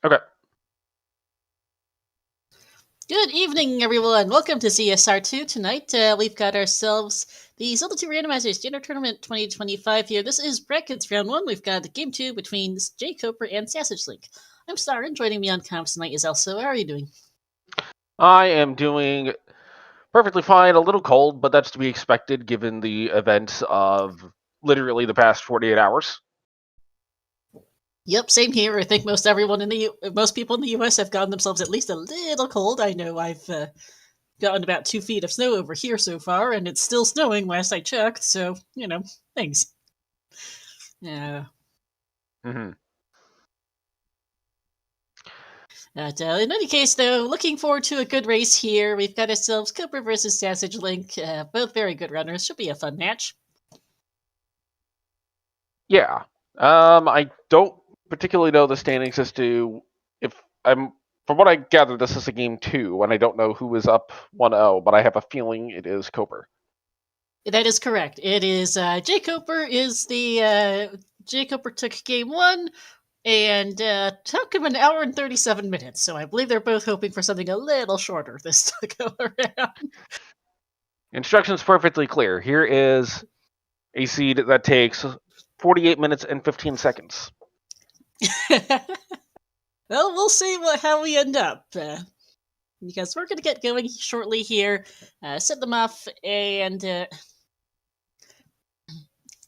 Okay. Good evening, everyone. Welcome to CSR2. Tonight, we've got ourselves the Zelda 2 Randomizer Standard Tournament 2025 here. This is brackets round 1. We've got the game 2 between jkoper and SassageLink. I'm Star, and joining me on comms tonight is Elsa. How are you doing? I am doing perfectly fine, a little cold, but that's to be expected given the events of literally the past 48 hours. Yep, same here. I think most people in the US have gotten themselves at least a little cold. I know I've gotten about 2 feet of snow over here so far, and it's still snowing last I checked, so, things. Yeah. Mm-hmm. In any case, though, looking forward to a good race here. We've got ourselves Cooper versus SassageLink. Both very good runners. Should be a fun match. Yeah. I don't particularly know the standings as to if I'm. From what I gather, this is a game 2, and I don't know who is up 1-0, but I have a feeling it is Koper. That is correct. It is jkoper is the jkoper took game 1 and took him an hour and 37 minutes. So I believe they're both hoping for something a little shorter this go around. Instructions perfectly clear. Here is a seed that takes 48 minutes and 15 seconds. Well, we'll see how we end up. Because we're going to get going shortly here. Set them off, and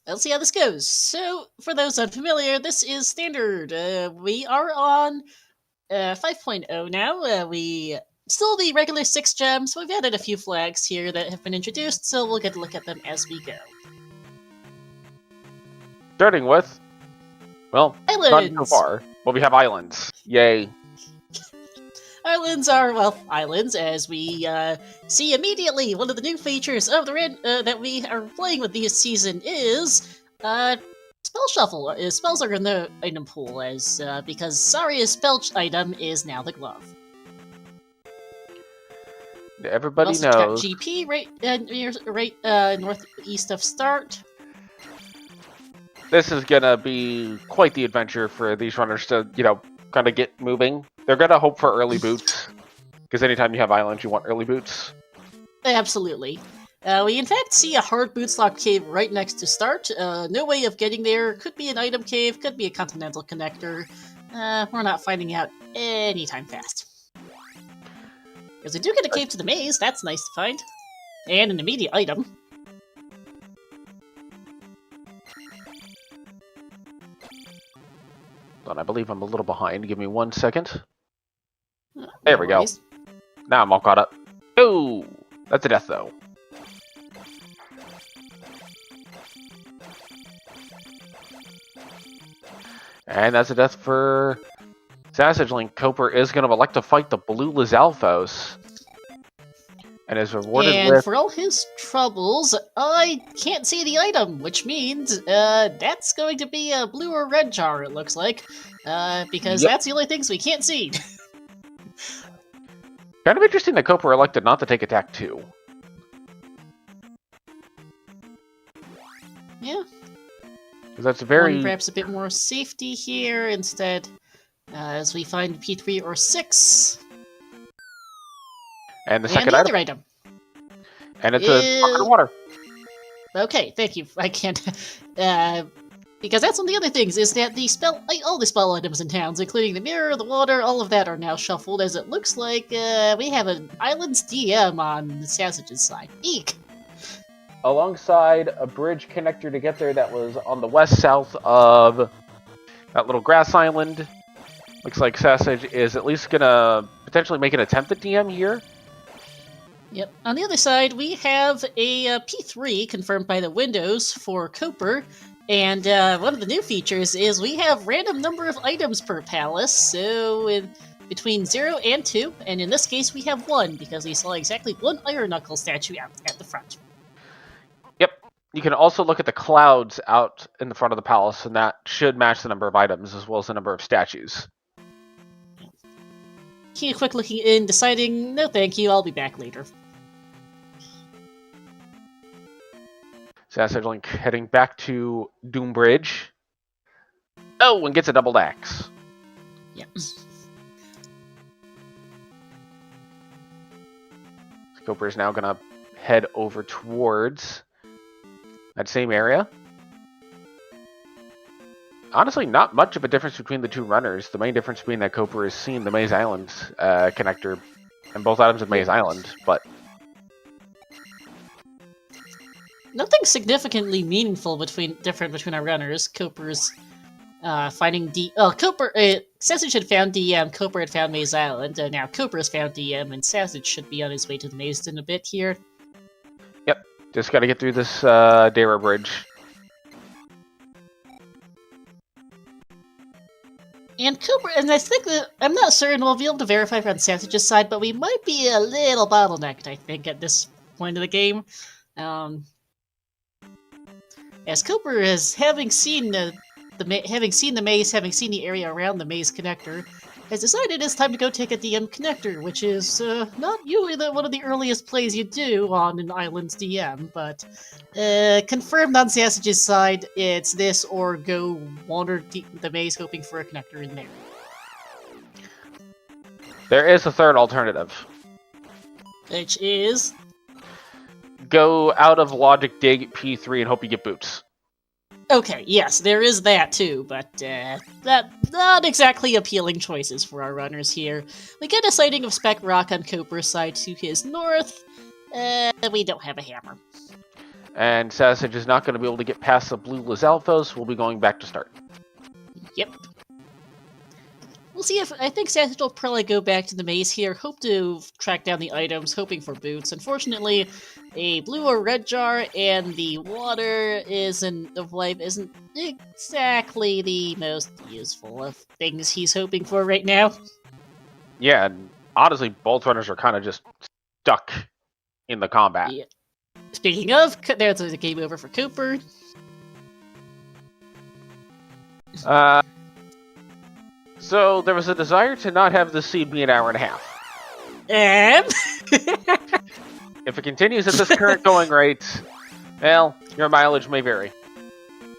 let's see how this goes. So, for those unfamiliar, this is standard. We are on 5.0 now. We still the regular 6 gems. We've added a few flags here that have been introduced, so we'll get to look at them as we go. Starting with, well, Islands. not so far. Well, we have islands. Yay. Islands are, well, islands, as we see immediately. One of the new features of the that we are playing with this season is spell shuffle. Spells are in the item pool, as because Saria's spell item is now the glove. Everybody also knows. Got GP right northeast of start. This is gonna be quite the adventure for these runners to, kind of get moving. They're gonna hope for early boots, because anytime you have islands, you want early boots. Absolutely. We in fact see a hard bootslop cave right next to start. No way of getting there. Could be an item cave, could be a continental connector. We're not finding out anytime fast. Because we do get a cave to the maze, that's nice to find. And an immediate item. I believe I'm a little behind. Give me 1 second. There we go. Now I'm all caught up. Oh, that's a death, though. And that's a death for SassageLink. Koper is going to elect to fight the blue Lizalfos. And is rewarded with... for all his troubles, I can't see the item, which means that's going to be a blue or red jar, it looks like. Because that's the only things we can't see. Kind of interesting that Koper elected not to take attack 2. Yeah. Because that's very... perhaps a bit more safety here instead, as we find P3 or 6. And the second item. And it's a bucket of water. Okay, thank you. I can't... because that's one of the other things, is that all the spell items in towns, including the mirror, the water, all of that are now shuffled, as it looks like we have an Islands DM on Sassage's side. Eek! Alongside a bridge connector to get there that was on the west-south of that little grass island. Looks like Sassage is at least going to potentially make an attempt at DM here. Yep. On the other side, we have a P3 confirmed by the windows for Koper. And one of the new features is we have random number of items per palace, so between 0 and 2, and in this case we have 1, because we saw exactly 1 Iron Knuckle statue out at the front. Yep. You can also look at the clouds out in the front of the palace, and that should match the number of items as well as the number of statues. Keep quick looking in, deciding, no thank you, I'll be back later. SassageLink heading back to Doombridge. Oh, and gets a double axe. Yeah. Coper is now gonna head over towards that same area. Honestly, not much of a difference between the two runners. The main difference being that Coper is seeing the Maze Island connector and both items of Maze Island, but nothing significantly meaningful different between our runners. Coper's finding Sassage had found DM, Coper had found Maze Island, and now Coper has found DM, and Sassage should be on his way to the maze in a bit here. Yep, just gotta get through this Dara Bridge. And Coper, and I think that, I'm not certain we'll be able to verify from Sassage's side, but we might be a little bottlenecked, I think, at this point of the game. As Coper is having seen the maze, having seen the area around the maze connector, has decided it's time to go take a DM connector, which is not usually one of the earliest plays you do on an island's DM, but confirmed on Sassage's side, it's this or go wander the maze hoping for a connector in there. There is a third alternative. Which is? Go out of Logic Dig P3 and hope you get boots. Okay, yes, there is that too, but that not exactly appealing choices for our runners here. We get a sighting of Speck Rock on Coper's side to his north. We don't have a hammer. And Sassage is not going to be able to get past the blue Lizalthos. We'll be going back to start. Yep. We'll see if... I think Sassage will probably go back to the maze here, hope to track down the items, hoping for boots. Unfortunately, a blue or red jar and the water of life isn't exactly the most useful of things he's hoping for right now. Yeah, and honestly, both runners are kind of just stuck in the combat. Yeah. Speaking of, there's a game over for Coper. So there was a desire to not have the seed be an hour and a half. And if it continues at this current going rate, well, your mileage may vary.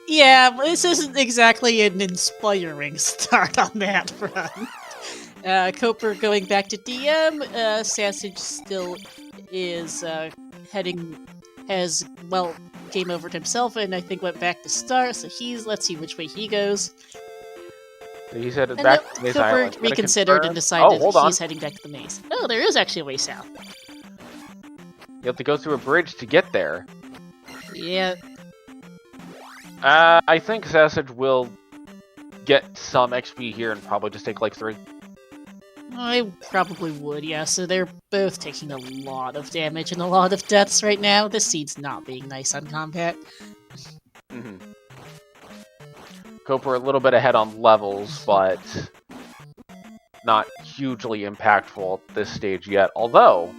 Yeah, this isn't exactly an inspiring start on that run. Coper going back to DM. Sassage still is game over to himself, and I think went back to start. So let's see which way he goes. He's headed and back to Maze Island. Coper reconsidered and decided hold on. he's heading back to the maze. Oh, there is actually a way south. You have to go through a bridge to get there. Yeah. I think Sassage will get some XP here and probably just take like 3. I probably would, yeah. So they're both taking a lot of damage and a lot of deaths right now. This seed's not being nice on combat. Mm-hmm. Coper a little bit ahead on levels, but not hugely impactful at this stage yet. Although,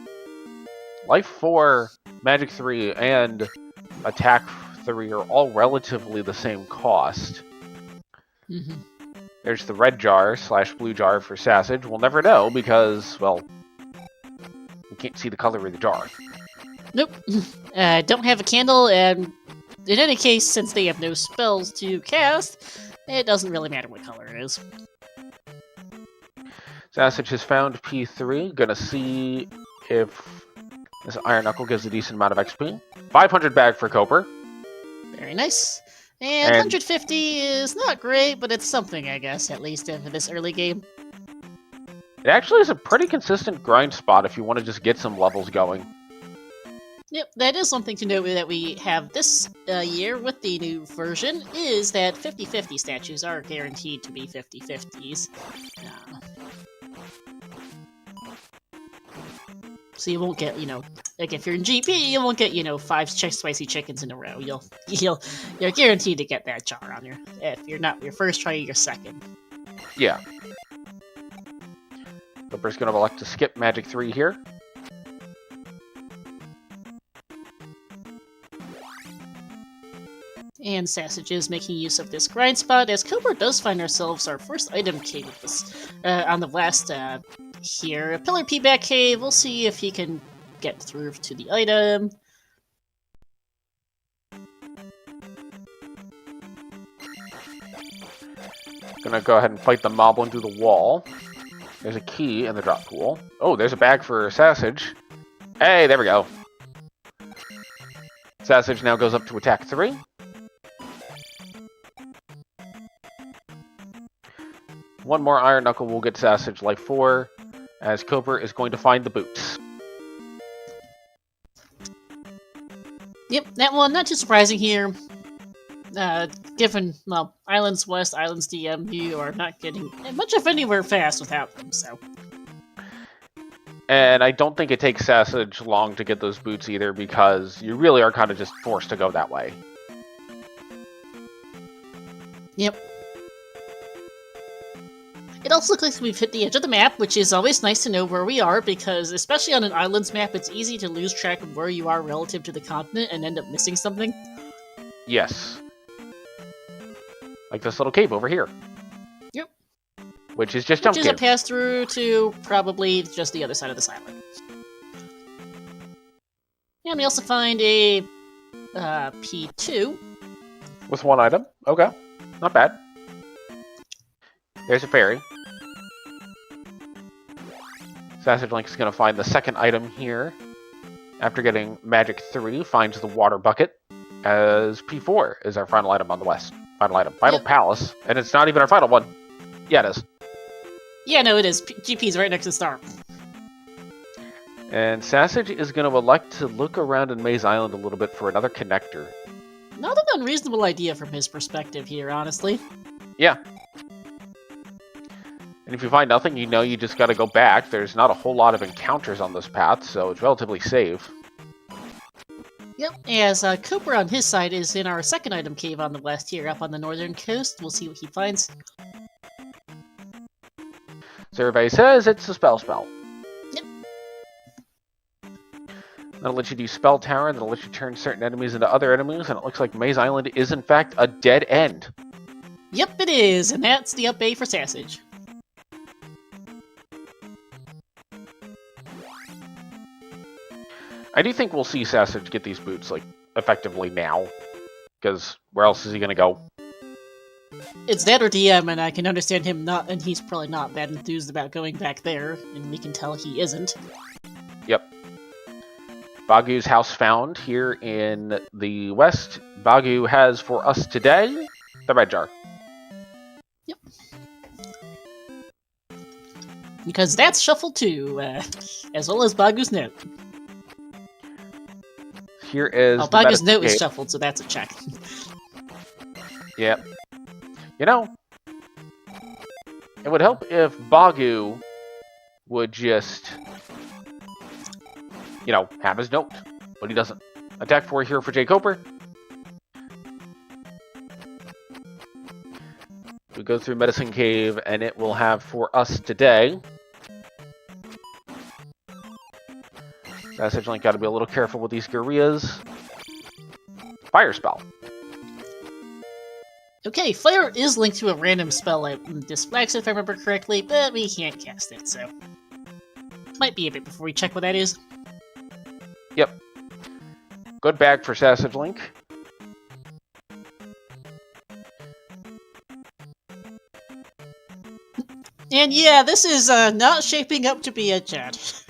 Life 4, Magic 3, and Attack 3 are all relatively the same cost. Mm-hmm. There's the red jar / blue jar for Sassage. We'll never know because, well, we can't see the color of the jar. Nope. Don't have a candle, and in any case, since they have no spells to cast, it doesn't really matter what color it is. Sassage has found P3. Gonna see if this Iron Knuckle gives a decent amount of XP. 500 bag for Coper. Very nice. And 150 is not great, but it's something, I guess, at least in this early game. It actually is a pretty consistent grind spot if you want to just get some levels going. Yep, that is something to note that we have this year with the new version, is that 50-50 statues are guaranteed to be 50-50s. So you won't get, like if you're in GP, you won't get, 5 spicy chickens in a row. You're guaranteed to get that jar on if you're not your first try, your second. Yeah. Coper's gonna elect to skip Magic 3 here. And Sassage is making use of this grind spot, as Coper does find ourselves our first item cave with this, on the last here. A Pillar P-back cave, we'll see if he can get through to the item. Gonna go ahead and fight the moblin through the wall. There's a key in the drop pool. Oh, there's a bag for Sassage. Hey, there we go. Sassage now goes up to attack 3. One more Iron Knuckle will get Sassage life 4, as jkoper is going to find the boots. Yep, that one, not too surprising here. Given, well, Islands West, Islands DM, you are not getting much of anywhere fast without them, so. And I don't think it takes Sassage long to get those boots either, because you really are kind of just forced to go that way. Yep. It also looks like we've hit the edge of the map, which is always nice to know where we are, because especially on an islands map, it's easy to lose track of where you are relative to the continent and end up missing something. Yes. Like this little cave over here. Yep. Which is just jump Which is a cave. pass through to probably just the other side of this island. And we also find a P2. With one item. Okay. Not bad. There's a fairy. SassageLink is going to find the second item here. After getting Magic 3, finds the water bucket, as P4 is our final item on the west. Final item. Final palace. And it's not even our final one. Yeah, it is. Yeah, no, it is. GP's right next to Star. And Sassage is going to elect to look around in Maze Island a little bit for another connector. Not an unreasonable idea from his perspective here, honestly. Yeah. And if you find nothing, you know you just gotta go back. There's not a whole lot of encounters on this path, so it's relatively safe. Yep, as jkoper on his side is in our second item cave on the west here, up on the northern coast. We'll see what he finds. So everybody says it's a spell. Yep. That'll let you do Spell Tower, and that'll let you turn certain enemies into other enemies, and it looks like Maze Island is in fact a dead end. Yep, it is, and that's the up A for Sassage. I do think we'll see Sassage get these boots, like, effectively now. Because where else is he gonna go? It's that or DM, and I can understand him not, and he's probably not that enthused about going back there, and we can tell he isn't. Yep. Bagu's house found here in the west. Bagu has for us today the red jar. Yep. Because that's shuffled too, as well as Bagu's note. Here is Oh, the Bagu's medicine note is cave. shuffled, so that's a check. Yep. You know, it would help if Bagu would just, you know, have his note, but he doesn't. Attack 4 here for jkoper. We go through Medicine Cave, and it will have for us today. SassageLink got to be a little careful with these gorillas. Fire spell. Okay, fire is linked to a random spell at this flags, if I remember correctly, but we can't cast it, so... Might be a bit before we check what that is. Yep. Good bag for SassageLink. And yeah, this is not shaping up to be a chat.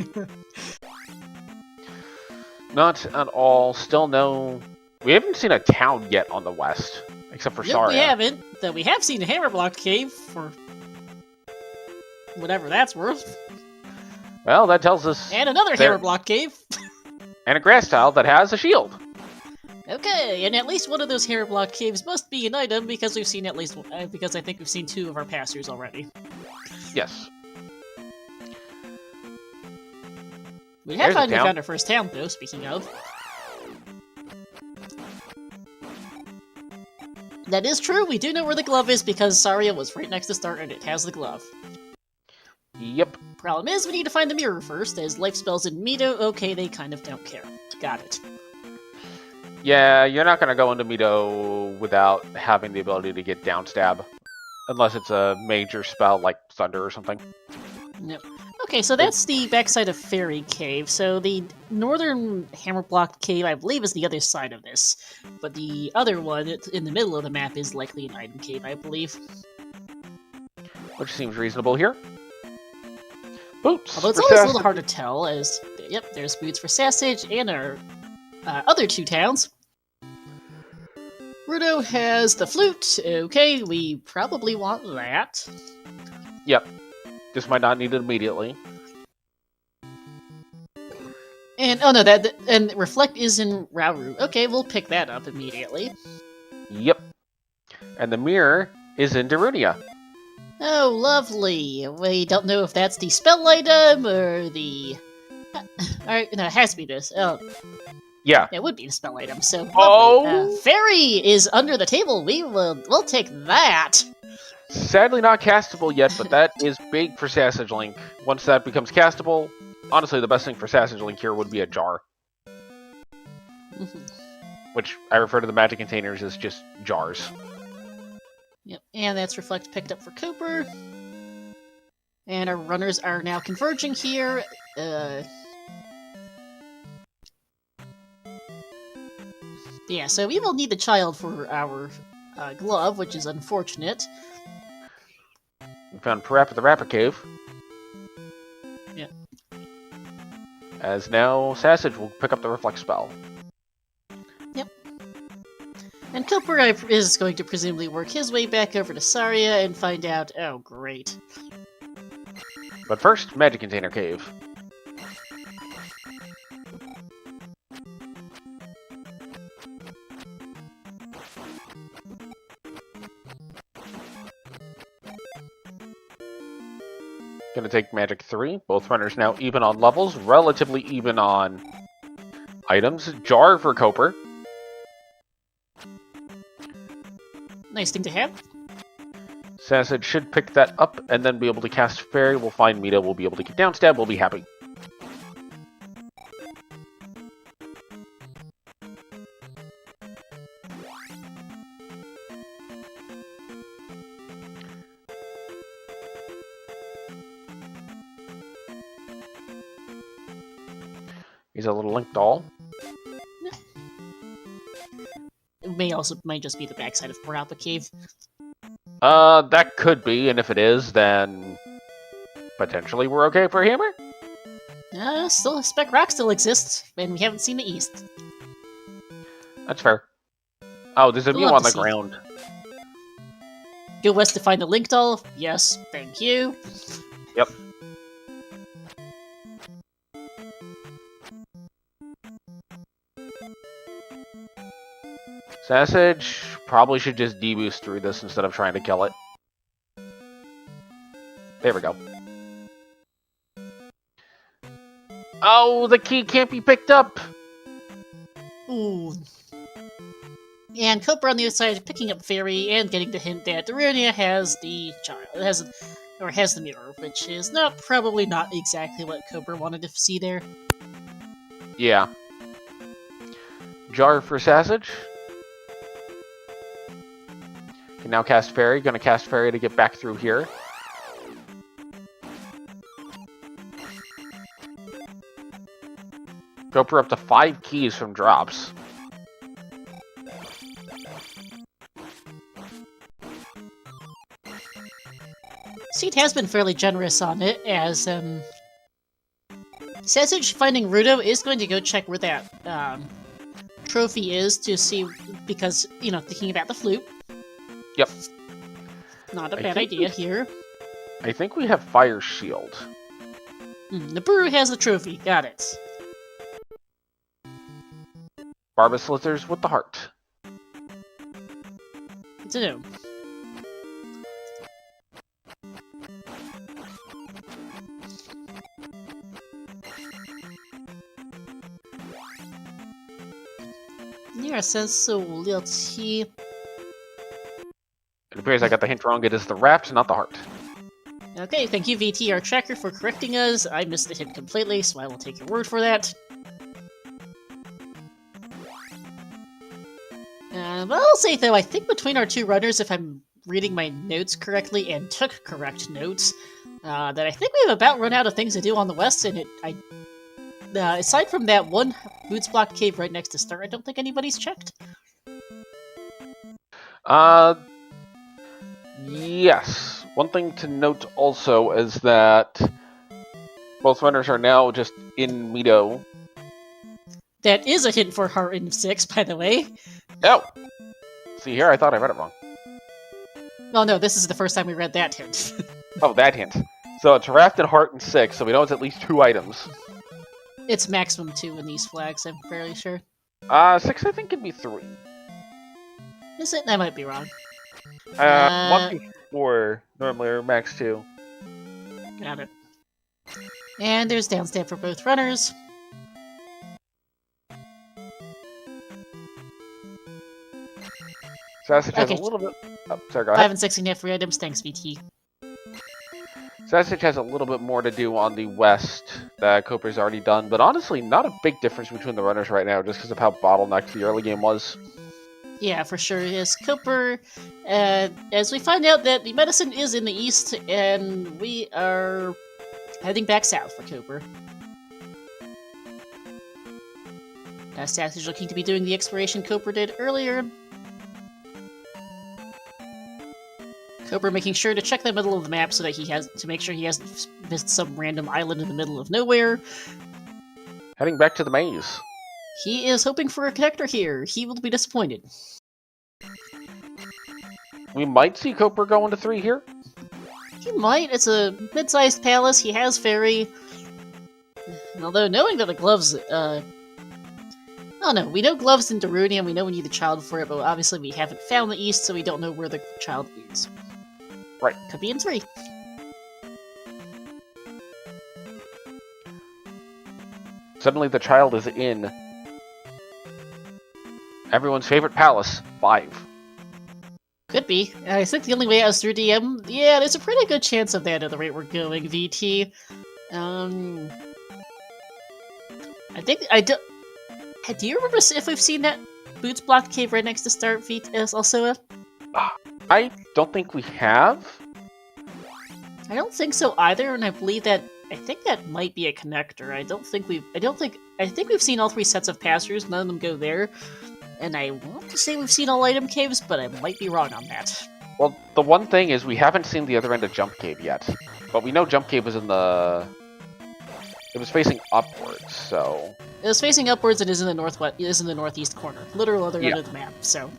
Not at all. Still no... We haven't seen a town yet on the west, except for Yep, Saria. we haven't, though we have seen a Hammerblock Cave for... whatever that's worth. Well, that tells us... And another there- Hammerblock Cave. And a grass tile that has a shield. Okay, and at least one of those Hammerblock Caves must be an item, because we've seen at least one, because I think we've seen 2 of our passers already. Yes. We There's have a finally town. found our first town, though, speaking of. That is true, we do know where the glove is because Saria was right next to Start and it has the glove. Yep. Problem is, we need to find the mirror first, as life spells in Mito, okay, they kind of don't care. Got it. Yeah, you're not going to go into Mito without having the ability to get down stab. Unless it's a major spell like Thunder or something. No. Okay, so that's the backside of Fairy Cave. So the northern Hammerblock Cave, I believe, is the other side of this. But the other one, in the middle of the map, is likely an item cave, I believe. Which seems reasonable here. Boots. Although it's for always a Sass- little hard to tell, as Yep, there's boots for Sassage and our other 2 towns. Rudo has the flute. Okay, we probably want that. Yep. Just might not need it immediately. And and Reflect is in Rauru. Okay, we'll pick that up immediately. Yep. And the mirror is in Darunia. Oh, lovely. We don't know if that's the spell item or the... Alright, no, it has to be this. Oh, Yeah. it would be the spell item, so lovely. Oh! Fairy is under the table. We'll take that. Sadly not castable yet, but that is big for SassageLink. Once that becomes castable, honestly, the best thing for SassageLink here would be a jar. Which I refer to the magic containers as just jars. Yep, and that's Reflect picked up for Cooper. And our runners are now converging here. Yeah, so we will need the child for our glove, which is unfortunate. We found Parappa the Rapper Cave. Yeah. As now, Sassage will pick up the Reflect spell. Yep. And Cooper is going to presumably work his way back over to Saria and find out... Oh, great. But first, Magic Container Cave. Gonna take Magic 3. Both runners now even on levels, relatively even on items. Jar for Coper. Nice thing to have. Sassage should pick that up and then be able to cast Fairy. We'll find Mita, we'll be able to get down stab, we'll be happy. He's a little Link doll. It might just be the backside of Parappa Cave. That could be, and if it is, then potentially we're okay for Hammer? Still, Spec Rock still exists, and we haven't seen the East. That's fair. Oh, there's a Mew Love on to the see. ground. Go west to find the Link doll? Yes, thank you. Yep. Sassage probably should just deboost through this instead of trying to kill it. There we go. Oh, the key can't be picked up! Ooh. And Cooper on the other side picking up Fairy and getting the hint that Darunia has the child. Has the mirror, which is probably not exactly what Cooper wanted to see there. Yeah. Jar for Sassage. Can now cast Fairy. Gonna cast Fairy to get back through here. Cooper up to 5 keys from drops. Seed has been fairly generous on it, as Sassage finding Rudo is going to go check where that trophy is to see, because, thinking about the flute. Yep. Not a bad idea here. I think we have Fire Shield. The brew has the trophy, got it. Barba Slithers with the heart. It's a no. Near sensibility. It appears I got the hint wrong. It is the wrapped, not the heart. Okay, thank you, VT, our tracker, for correcting us. I missed the hint completely, so I will take your word for that. But I'll say, though, I think between our 2 runners, if I'm reading my notes correctly and took correct notes, that I think we have about run out of things to do on the west, and aside from that one boots block cave right next to Star, I don't think anybody's checked. Yes. One thing to note also is that Both runners are now just in Mido. That is a hint for Heart in 6, by the way. Oh! See here, I thought I read it wrong. Well, no, this is the first time we read that hint. Oh, that hint. So it's Raft and Heart and 6, so we know it's at least 2 items. It's maximum 2 in these flags, I'm fairly sure. 6 I think could be 3. Is it? I might be wrong. 1 through 4 normally are max 2. Got it. And there's down stamp for both runners. Sassage has Okay. a little bit... Oh, sorry, go 5 ahead. and 6 and free items, thanks VT. Sassage has a little bit more to do on the west that Coper's already done, but honestly, not a big difference between the runners right now, just because of how bottlenecked the early game was. Yeah, for sure. Yes, Koper, as we find out that the medicine is in the east, and we are heading back south for Koper. Sassage is looking to be doing the exploration Koper did earlier. Koper making sure to check the middle of the map so that he has to make sure he hasn't missed some random island in the middle of nowhere. Heading back to the maze. He is hoping for a connector here. He will be disappointed. We might see Coper go into 3 here. He might. It's a mid-sized palace. He has fairy. Although knowing that the gloves, oh no, we know gloves in Darunium. We know we need the child for it, but obviously we haven't found the east, so we don't know where the child is. Right. Could be in 3. Suddenly the child is in everyone's favorite palace, 5. Could be. I think the only way out is through DM. Yeah, there's a pretty good chance of that at the rate we're going, VT. I think I do. Do you remember if we've seen that boots block cave right next to start VT also? I don't think we have. I don't think so either, and I believe that. I think that might be a connector. I think we've seen all 3 sets of passers. None of them go there. And I want to say we've seen all item caves, but I might be wrong on that. Well, the one thing is we haven't seen the other end of Jump Cave yet. But we know Jump Cave was in the... It was facing upwards, so... It was facing upwards and is in the northwest. It is in the northeast corner. Literal other end of the map, so,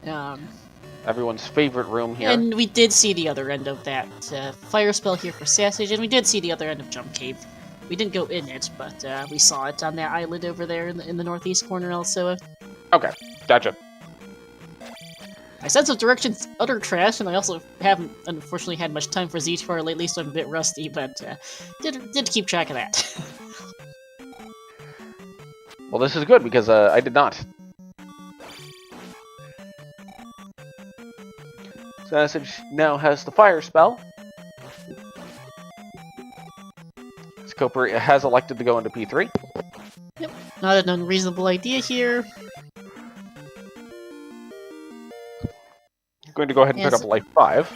yeah. Everyone's favorite room here. And we did see the other end of that fire spell here for Sassage, and we did see the other end of Jump Cave. We didn't go in it, but we saw it on that island over there in the northeast corner also. Okay, gotcha. My sense of direction's utter trash, and I also haven't, unfortunately, had much time for Z2R lately, so I'm a bit rusty, but did keep track of that. Well, this is good, because I did not. Sassage now has the fire spell. Coper has elected to go into P3. Yep, not an unreasonable idea here. Going to go ahead and pick up Life 5.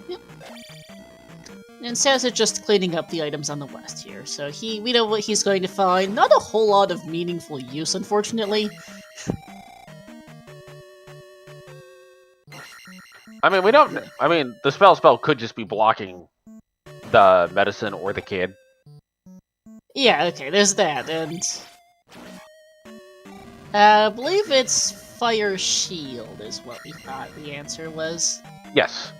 Yep. And Sassage just cleaning up the items on the west here, so we know what he's going to find. Not a whole lot of meaningful use, unfortunately. I mean, we don't... I mean, the spell could just be blocking the medicine or the kid. Yeah, okay, there's that, and... I believe it's Fire Shield is what we thought the answer was. Yes.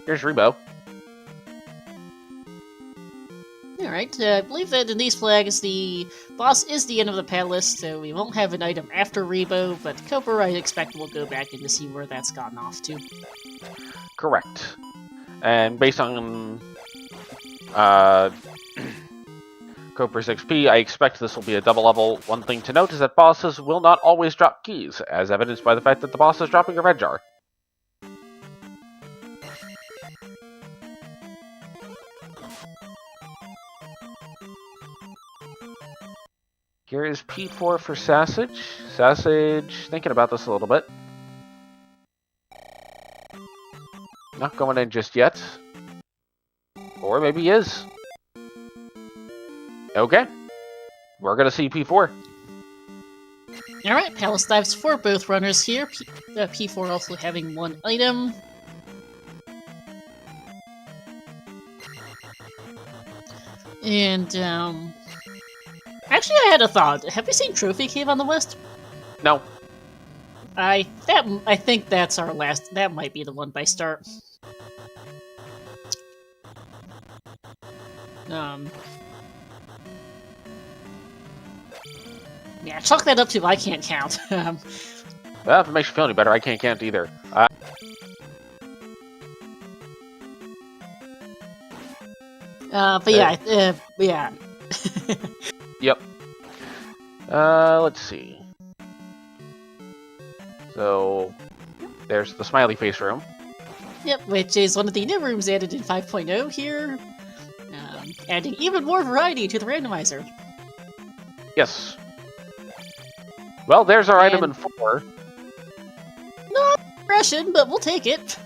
Here's Rebo. Alright, I believe that in these flags, the boss is the end of the palace, so we won't have an item after Rebo, but Koper, I expect, will go back in to see where that's gotten off to. Correct. And based on Coper's XP, I expect this will be a double level. One thing to note is that bosses will not always drop keys, as evidenced by the fact that the boss is dropping a red jar. Here is P4 for Sassage. Sassage, thinking about this a little bit. Not going in just yet. Or maybe he is. Okay. We're gonna see P4. Alright, Palace Dives for both runners here. P4 also having 1 item. And, actually, I had a thought. Have you seen Trophy Cave on the west? No. I think that's our last. That might be the one by start. Yeah, chalk that up to I can't count. Well, if it makes you feel any better, I can't count either. But yeah, yeah. Yep. Let's see. So, there's the smiley face room. Yep, which is one of the new rooms added in 5.0 here, adding even more variety to the randomizer. Yes. Well, there's our item in 4. Not progression, but we'll take it.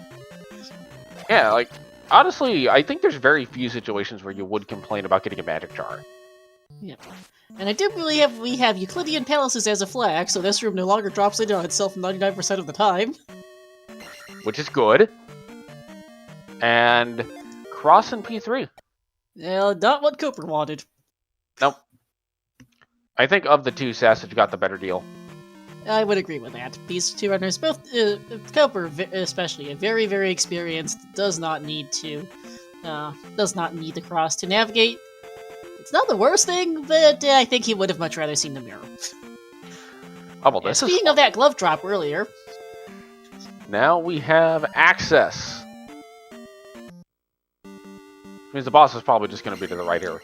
Yeah, like, honestly, I think there's very few situations where you would complain about getting a magic jar. Yep. And I do believe we have Euclidean palaces as a flag, so this room no longer drops in on itself 99% of the time. Which is good. And cross in P3. Well, not what Cooper wanted. Nope. I think of the two, Sassage got the better deal. I would agree with that. These two runners, both Cooper especially, very, very experienced, does not need the cross to navigate. It's not the worst thing, but I think he would have much rather seen the mirror. Oh, well, this Speaking of that glove drop earlier. Now we have access. Means the boss is probably just going to be to the right here.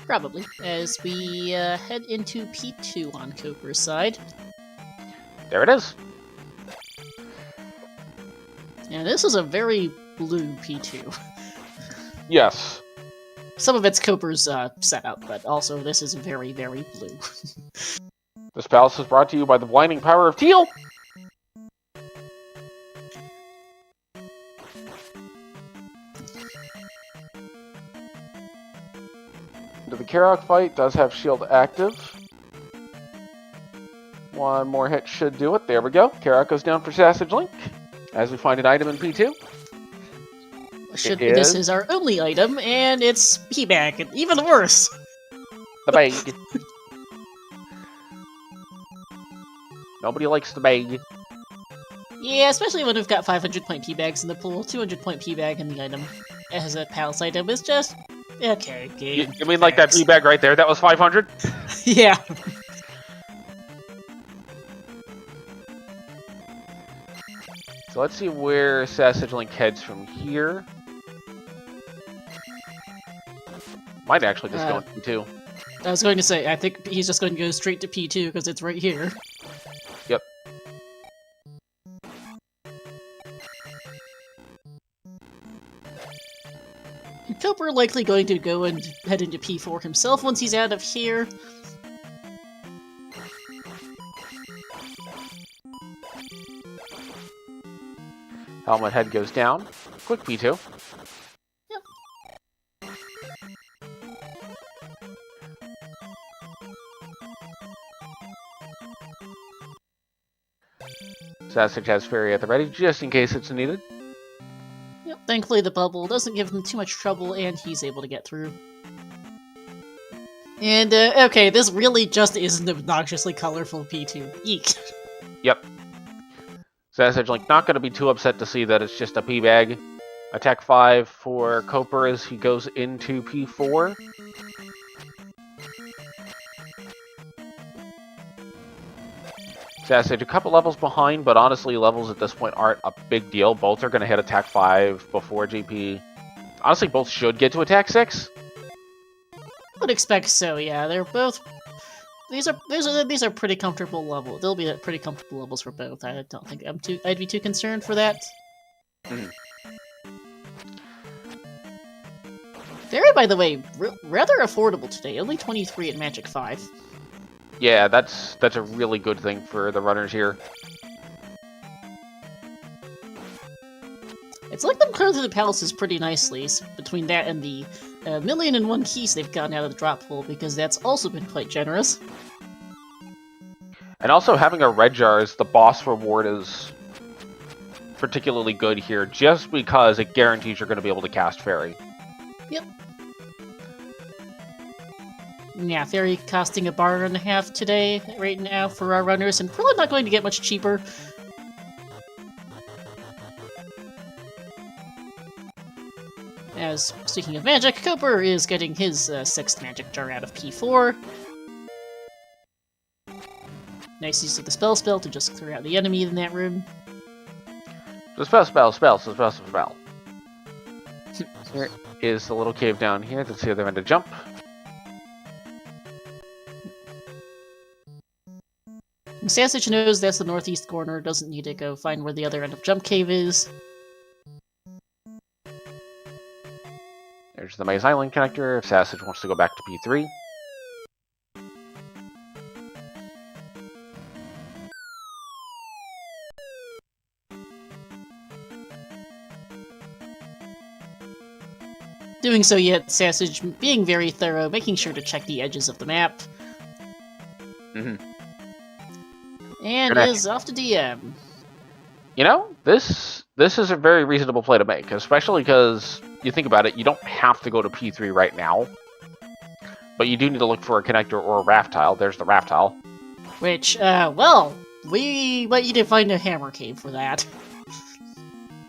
Probably, as we head into P2 on Cooper's side. There it is. Yeah, this is a very blue P2. Yes. Some of it's Cooper's setup, but also this is very, very blue. This palace is brought to you by the blinding power of teal. The Karok fight does have shield active. One more hit should do it. There we go. Karok goes down for SassageLink as we find an item in P2. This is our only item, and it's P-Bag, and even worse. The bag. Nobody likes the bag. Yeah, especially when we've got 500-point P-Bags in the pool. 200-point P-Bag in the item as a palace item is just... okay, game. You mean like that P-Bag right there? That was 500? Yeah. So let's see where SassageLink heads from here. Might actually just go into P2. I was going to say, I think he's just going to go straight to P2 because it's right here. Yep. And Cooper likely going to go and head into P4 himself once he's out of here. Helmet head goes down. Quick P2. Sassage has Fairy at the ready, just in case it's needed. Yep, thankfully the bubble doesn't give him too much trouble, and he's able to get through. And, okay, this really just is an obnoxiously colorful P2. Eek. Yep. SassageLink not going to be too upset to see that it's just a P-Bag. Attack 5 for Cooper as he goes into P4. Sassage a couple levels behind, but honestly, levels at this point aren't a big deal. Both are going to hit Attack 5 before GP. Honestly, both should get to Attack 6. Would expect so, yeah. They're both... These are pretty comfortable levels. They'll be at pretty comfortable levels for both. I don't think I'd be too concerned for that. Very, by the way, rather affordable today. Only 23 at Magic 5. Yeah, that's a really good thing for the runners here. It's like them clearing through the palaces pretty nicely, between that and the 1,000,001 keys they've gotten out of the drop pool, because that's also been quite generous. And also having a red jar as the boss reward is particularly good here, just because it guarantees you're going to be able to cast Fairy. Yep. Yeah, ferry costing $1.50 today, right now, for our runners, and probably not going to get much cheaper. As, speaking of magic, Koper is getting his 6th magic jar out of P4. Nice use of the spell to just clear out the enemy in that room. Spell. Here is the little cave down here. Let's see if they're going to jump. Sassage knows that's the northeast corner, doesn't need to go find where the other end of Jump Cave is. There's the Maze Island connector if Sassage wants to go back to P3. Doing so yet, Sassage being very thorough, making sure to check the edges of the map. And is off to DM. You know, this is a very reasonable play to make, especially because you think about it, you don't have to go to P3 right now, but you do need to look for a connector or a raft tile. There's the raft tile. Which, well, we want you to find a hammer cave for that.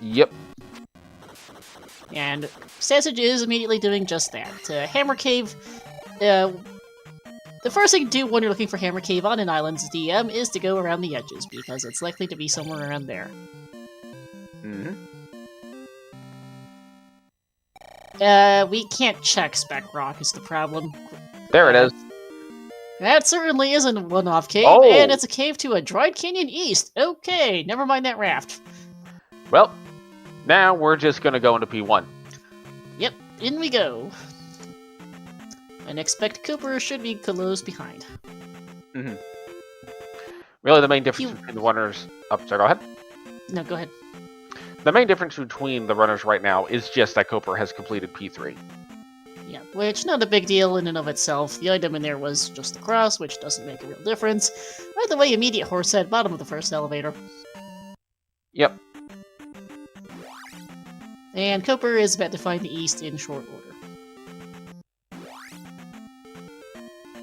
Yep. And Sassage is immediately doing just that. Hammer cave, the first thing to do when you're looking for Hammer Cave on an island's DM is to go around the edges, because it's likely to be somewhere around there. We can't check Spec Rock is the problem. There it is. That certainly isn't a one-off cave, and it's a cave to a dried canyon east. Okay, never mind that raft. Well, now we're just gonna go into P1. Yep, in we go. And expect Koper should be close behind. Really, the main difference between the runners... Oh, sorry, go ahead. No, go ahead. The main difference between the runners right now is just that Koper has completed P3. Yeah, which, not a big deal in and of itself. The item in there was just the cross, which doesn't make a real difference. By the way, immediate horse head, bottom of the first elevator. Yep. And Koper is about to find the east in short order.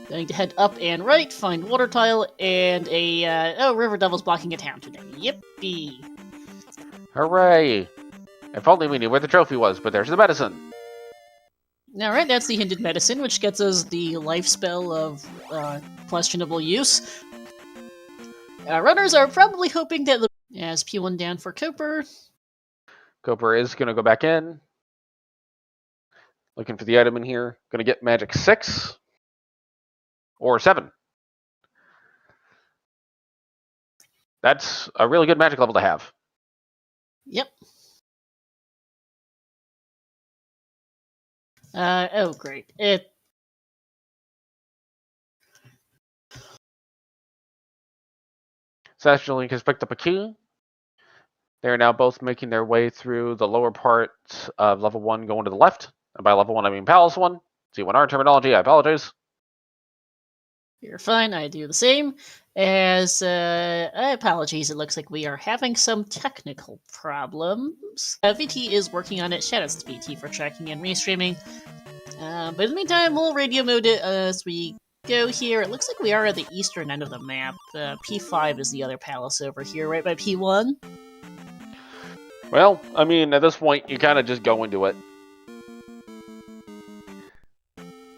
Going to head up and right, find water tile, and a, River Devil's blocking a town today. Yippee! Hooray! If only we knew where the trophy was, but there's the medicine. Alright, that's the hinted medicine, which gets us the life spell of, questionable use. Runners are probably hoping that as P1 down for Koper. Koper is gonna go back in. Looking for the item in here. Gonna get magic 6. Or 7. That's a really good magic level to have. Yep. Oh great. SassageLink has picked up a key. They're now both making their way through the lower parts of level 1 going to the left. And by level 1 I mean Palace 1. Z1R terminology, I apologize. You're fine, I do the same. As, apologies, it looks like we are having some technical problems. VT is working on it, shoutouts to VT for tracking and restreaming. But in the meantime, we'll radio mode it as we go here. It looks like we are at the eastern end of the map. P5 is the other palace over here, right by P1. Well, I mean, at this point, you kind of just go into it.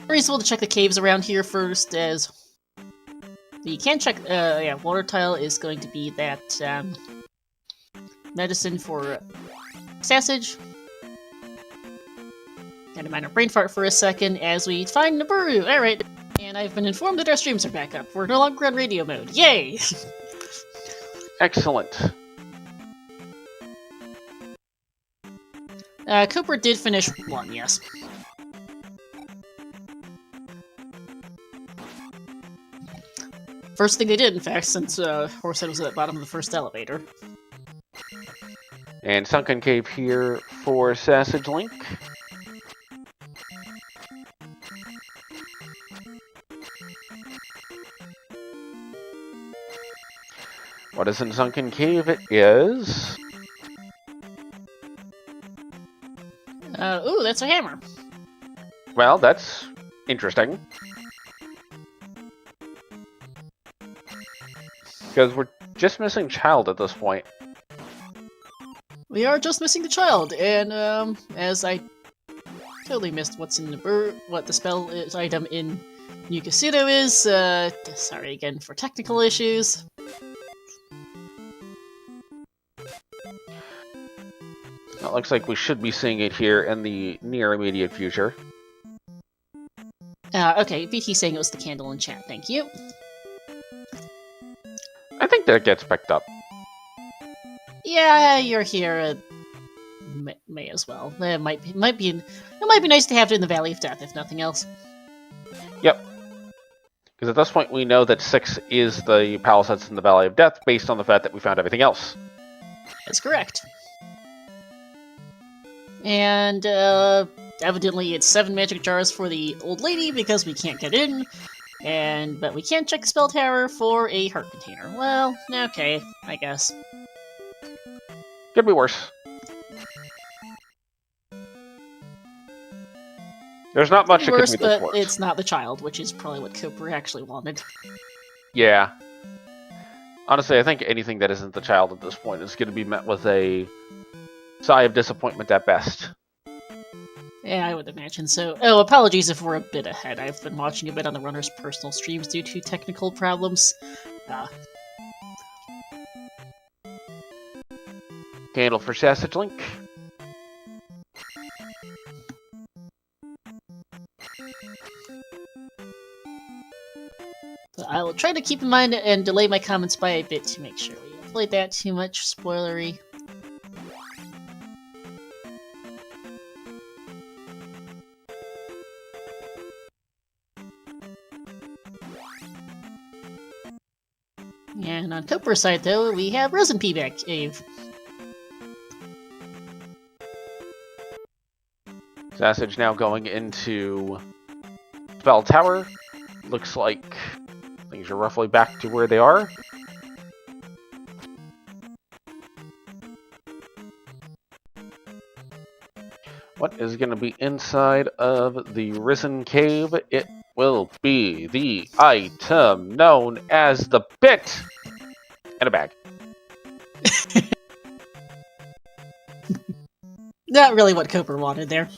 Reasonable to check the caves around here first, as we can check. Yeah, water tile is going to be that medicine for Sassage. Had a minor brain fart for a second as we find Naburu. All right, and I've been informed that our streams are back up. We're no longer on radio mode. Yay! Excellent. Koper did finish 1, yes. First thing they did, in fact, since Horsehead was at the bottom of the first elevator. And Sunken Cave here for SassageLink. What is in Sunken Cave? It is... ooh, that's a hammer. Well, that's interesting. Because we're just missing child at this point. We are just missing the child, and as I totally missed what's in what the spell is, item in New Casino is. Sorry again for technical issues. It looks like we should be seeing it here in the near immediate future. Okay, BT saying it was the candle in chat. Thank you. I think that gets picked up. Yeah, you're here. May as well. It might be nice to have it in the Valley of Death, if nothing else. Yep. Because at this point, we know that 6 is the palace that's in the Valley of Death, based on the fact that we found everything else. That's correct. And evidently, it's 7 magic jars for the old lady because we can't get in. But we can check the spell tower for a heart container. Well, okay, I guess. Could be worse. There's not much it could be but worse. It's not the child, which is probably what Koper actually wanted. Yeah. Honestly, I think anything that isn't the child at this point is going to be met with a sigh of disappointment at best. Yeah, I would imagine so. Oh, apologies if we're a bit ahead. I've been watching a bit on the runner's personal streams due to technical problems. Candle for SassageLink. I will try to keep in mind and delay my comments by a bit to make sure we avoid that too much spoilery. And on Koper's side, though, we have Resin P-Back Cave. Sassage now going into Spell Tower. Looks like things are roughly back to where they are. What is going to be inside of the Risen Cave? It will be the item known as the Bit! And a bag. Not really what Koper wanted there.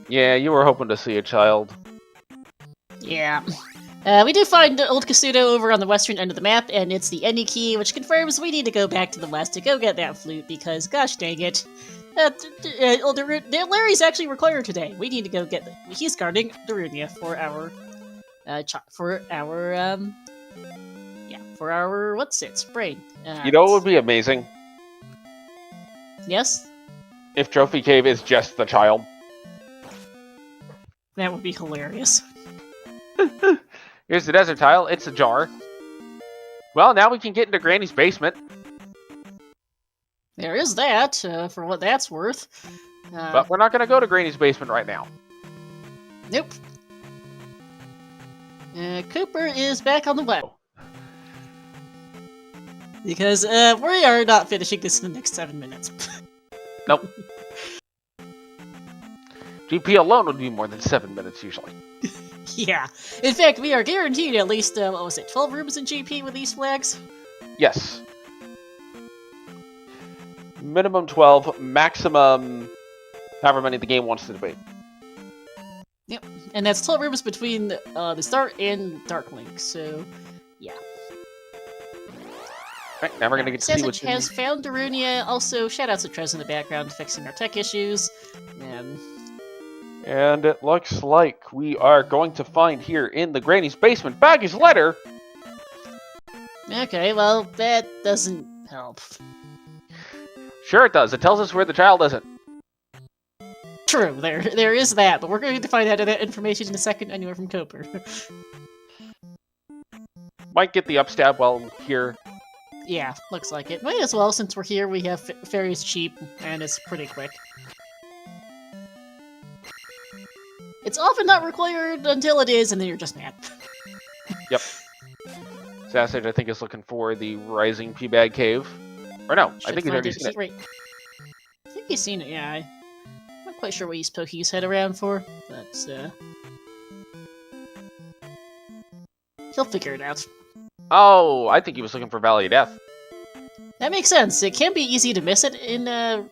Yeah, you were hoping to see a child. Yeah. We do find Old Kasuto over on the western end of the map, and it's the Any key, which confirms we need to go back to the west to go get that flute, because gosh dang it. Larry's actually required today. We need to go get he's guarding Darunia for our brain. You know what would be amazing? Yes? If Trophy Cave is just the child. That would be hilarious. Here's the desert tile. It's a jar. Well, now we can get into Granny's basement. There is that, for what that's worth. But we're not going to go to Granny's basement right now. Nope. Cooper is back on the web. Because we are not finishing this in the next 7 minutes. Nope. GP alone would be more than 7 minutes usually. Yeah. In fact, we are guaranteed at least, 12 rooms in GP with these flags? Yes. Minimum 12, maximum however many the game wants it to be. Yep. And that's 12 rooms between the start and Dark Link, so yeah. Right, now we're gonna get to see what's in has found Darunia. Also, shoutouts to Trez in the background fixing our tech issues. And it looks like we are going to find here in the Granny's basement Baggy's letter. Okay, well, that doesn't help. Sure it does. It tells us where the child isn't. True, there is that, but we're going to find out that information in a second anyway from Koper. Might get the upstab while here. Yeah, looks like it. Might as well, since we're here, we have fairies cheap, and it's pretty quick. It's often not required until it is, and then you're just mad. Yep. Sassage, I think, is looking for the Rising P-Bag Cave. Or no, I think he's already seen it. he's seen it, yeah. I'm not quite sure what he's poking his head around for, but, he'll figure it out. Oh, I think he was looking for Valley of Death. That makes sense. It can be easy to miss it in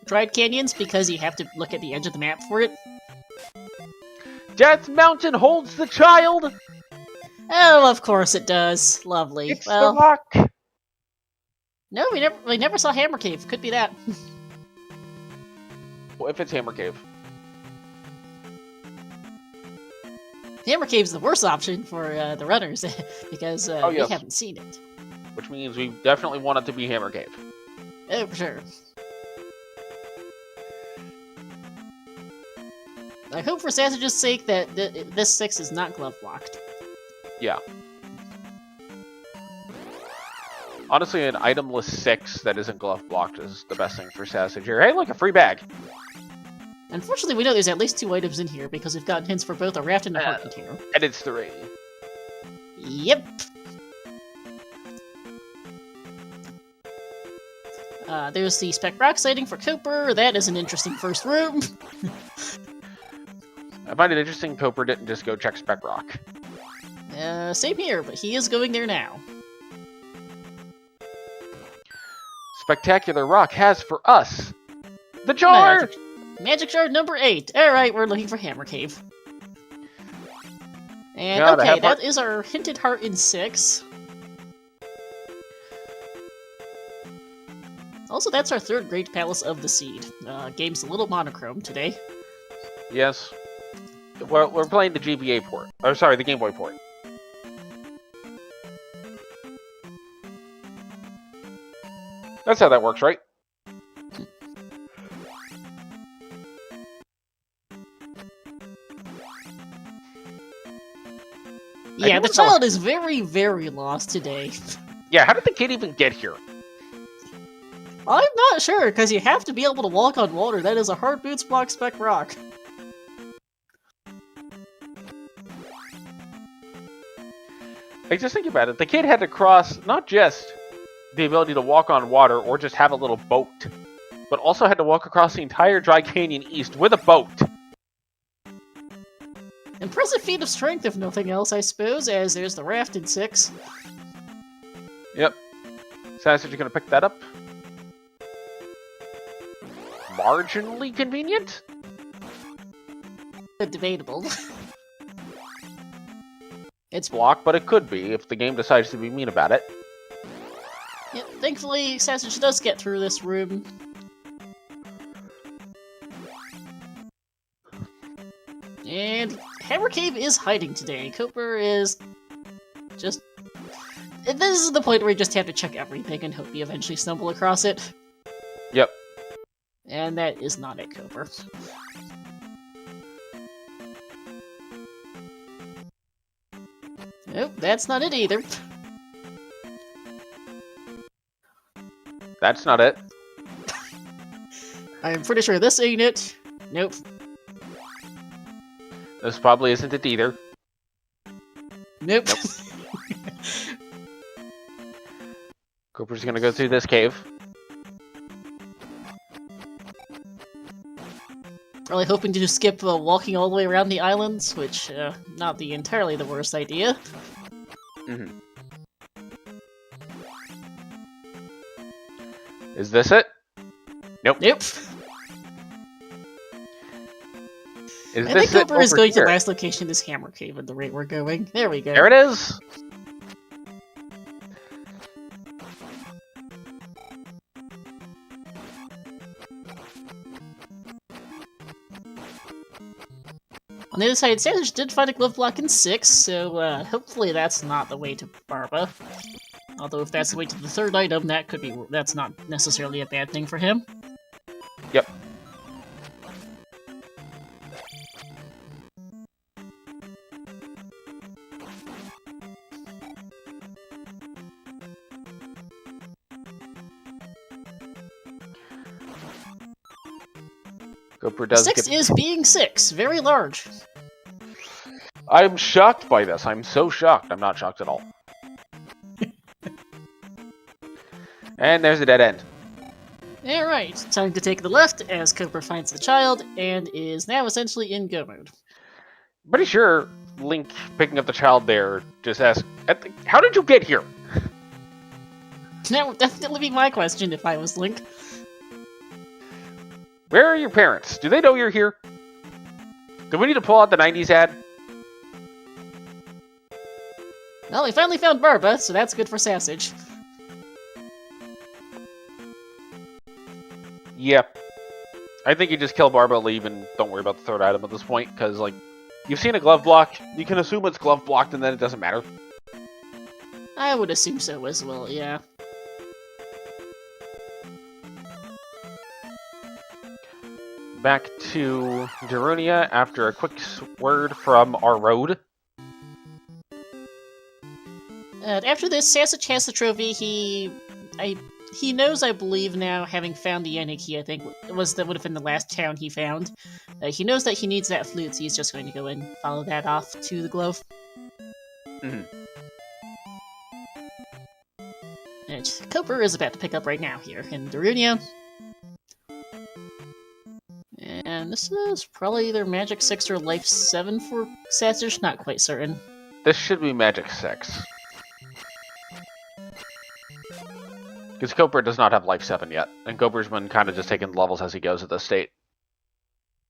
dried canyons because you have to look at the edge of the map for it. Death Mountain holds the child! Oh, of course it does. Lovely. It's well, the rock! no, we never saw Hammer Cave. Could be that. Well, if it's Hammer Cave. Hammer Cave's the worst option for the runners because Oh, yes. we haven't seen it. Which means we definitely want it to be Hammer Cave. Oh, for sure. I hope for Sassage's sake that this 6 is not glove blocked. Yeah. Honestly, an itemless 6 that isn't glove blocked is the best thing for Sassage here. Hey, look, a free bag! Unfortunately, we know there's at least 2 items in here because we've gotten hints for both a raft and a heart container. And it's 3. Yep. There's the Spec Rock sighting for Koper. That is an interesting first room. I find it interesting Koper didn't just go check Spec Rock. Same here, but he is going there now. Spectacular Rock has for us the jar! Magic jar number 8. Alright, we're looking for Hammer Cave. And Yeah, okay, that is our hinted heart in 6. Also, that's our 3rd Great Palace of the Seed. Game's a little monochrome today. Yes. We're playing the GBA port. Or sorry, the Game Boy port. That's how that works, right? Yeah, the child is very, very lost today. Yeah, how did the kid even get here? I'm not sure, because you have to be able to walk on water. That is a hard boots block Spec Rock. Like, just think about it. The kid had to cross not just the ability to walk on water or just have a little boat, but also had to walk across the entire Dry Canyon East with a boat. Impressive feat of strength, if nothing else, I suppose, as there's the raft in 6. Yep. Sassage, you gonna pick that up? Marginally convenient? Debatable. It's blocked, but it could be if the game decides to be mean about it. Yep, thankfully, Sassage does get through this room. And Hammer Cave is hiding today. Koper is just... This is the point where you just have to check everything and hope you eventually stumble across it. Yep. And that is not it, Koper. Nope, that's not it either. That's not it. I'm pretty sure this ain't it. Nope. This probably isn't it either. Nope. Cooper's gonna go through this cave. Probably hoping to skip walking all the way around the islands, which, not entirely the worst idea. Mm-hmm. Is this it? Nope. Nope. Is I this think Koper is going here? to last location is Hammer Cave at the rate we're going. There we go. There it is! On the other side, Sasage did find a glove block in 6, so hopefully that's not the way to Barba. Although if that's the way to the 3rd item, that's not necessarily a bad thing for him. Yep. Cooper does 6 is being 6, very large. I'm shocked by this. I'm so shocked. I'm not shocked at all. And there's a dead end. Alright, time to take the left as Cooper finds the child and is now essentially in go mode. Pretty sure Link picking up the child there just asked, how did you get here? That would definitely be my question if I was Link. Where are your parents? Do they know you're here? Do we need to pull out the 90s ad? Well, we finally found Barba, so that's good for Sassage. Yeah. I think you just kill Barba, leave, and don't worry about the third item at this point, because, like, you've seen a glove block, you can assume it's glove blocked, and then it doesn't matter. I would assume so as well, yeah. Back to Darunia after a quick word from our road. After this, Sassage has the trophy. He knows, I believe now, having found the Yannick key, I think that would have been the last town he found. He knows that he needs that flute, so he's just going to go and follow that off to the glove. Mm-hmm. Which Cooper is about to pick up right now here in Darunia. And this is probably either Magic 6 or Life 7 for Sassage, not quite certain. This should be Magic 6. Because Cooper does not have Life 7 yet, and Cooper's been kind of just taking levels as he goes at this state.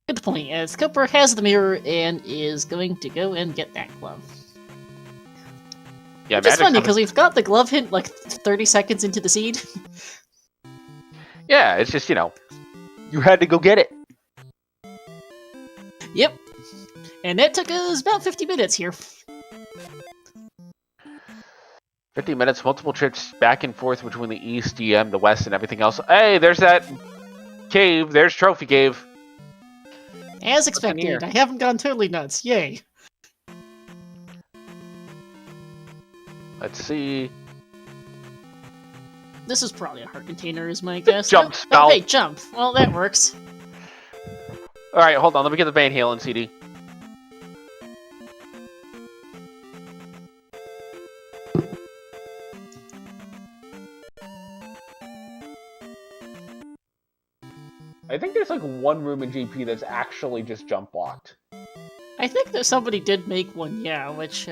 Good point, as Cooper has the mirror and is going to go and get that glove. Yeah, Which is funny, because we've got the glove hint like 30 seconds into the seed. Yeah, it's just, you had to go get it. Yep. And that took us about 50 minutes here. 50 minutes, multiple trips back and forth between the east, DM, the west, and everything else. Hey, there's that cave. There's Trophy Cave. As expected, I haven't gone totally nuts. Yay. Let's see. This is probably a heart container, is my guess. Jump spell. Oh, hey, jump. Well, that works. Alright, hold on. Let me get the Van Halen CD. I think there's like one room in GP that's actually just jump blocked. I think that somebody did make one, yeah, which,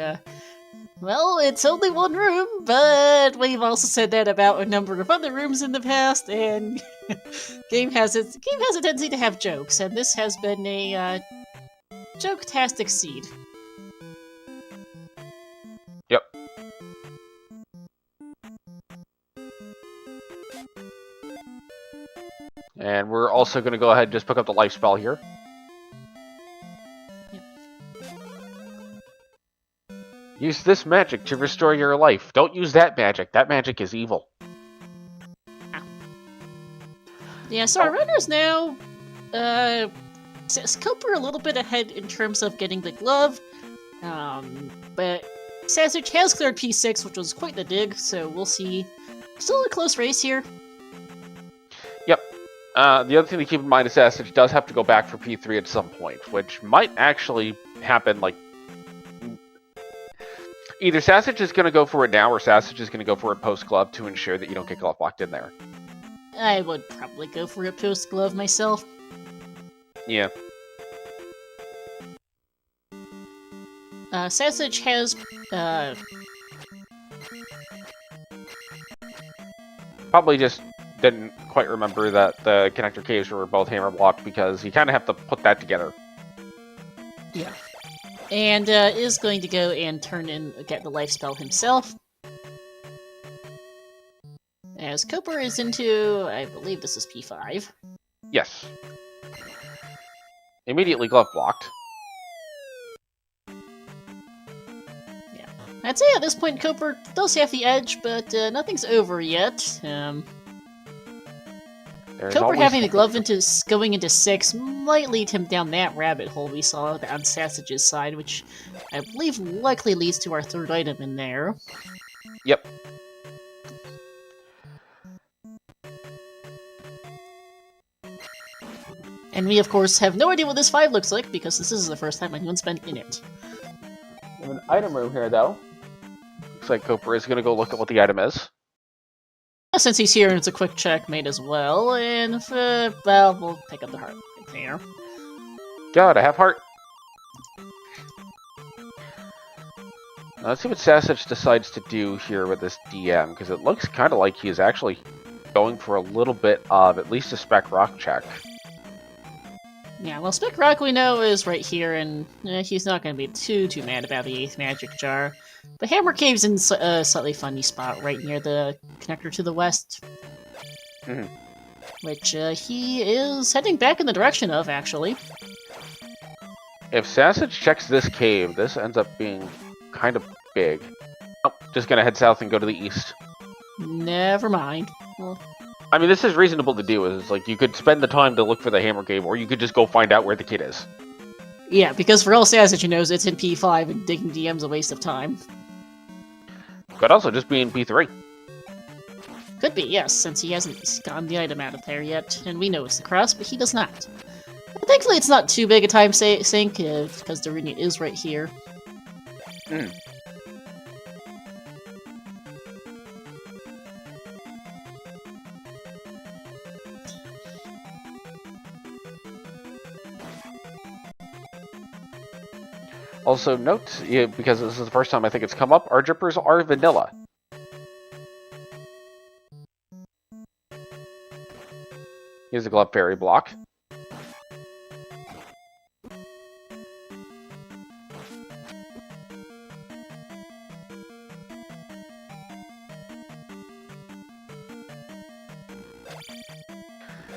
well, it's only one room, but we've also said that about a number of other rooms in the past, and game has a tendency to have jokes, and this has been a joke-tastic seed. Yep. And we're also going to go ahead and just pick up the life spell here. Use this magic to restore your life. Don't use that magic. That magic is evil. Yeah, so our runners now, Cooper a little bit ahead in terms of getting the glove, but Sassage has cleared P6, which was quite the dig, so we'll see. Still a close race here. Yep. The other thing to keep in mind is Sassage does have to go back for P3 at some point, which might actually happen, like, either Sassage is going to go for it now, or Sassage is going to go for it post-glove to ensure that you don't get glove locked in there. I would probably go for a post-glove myself. Yeah. Sassage has, probably just didn't quite remember that the connector caves were both hammer blocked, because you kind of have to put that together. Yeah. And is going to go and get the life spell himself. As Cooper is into, I believe this is P5. Yes. Immediately glove blocked. Yeah. I'd say at this point Cooper does have the edge, but nothing's over yet. Cooper having the glove going into 6 might lead him down that rabbit hole we saw on Sassage's side, which I believe likely leads to our third item in there. Yep. And we, of course, have no idea what this 5 looks like, because this is the first time anyone's been in it. We have an item room here, though. Looks like Cooper is going to go look at what the item is. Since he's here, it's a quick checkmate as well, and well, we'll pick up the heart container. God, I have heart. Now, let's see what Sassage decides to do here with this DM, because it looks kind of like he's actually going for a little bit of at least a Spec Rock check. Yeah, well, Spec Rock we know is right here, and he's not going to be too mad about the 8th Magic Jar. But Hammer Cave's in a slightly funny spot right near the connector to the west. Mm-hmm. Which he is heading back in the direction of, actually. If Sassage checks this cave, this ends up being kind of big. Oh, just gonna head south and go to the east. Never mind. Well, I mean, this is reasonable to do. Is like you could spend the time to look for the Hammer Cave, or you could just go find out where the kid is. yeah, because for all Sassage knows, it's in P5, and digging DM's a waste of time. Could also just be in P3. Could be, yes, since he hasn't gotten the item out of there yet, and we know it's the cross, but he does not. And thankfully, it's not too big a time sink, because Darunia is right here. Mm. Also note, because this is the first time I think it's come up, our drippers are vanilla. Here's a Glove Fairy block.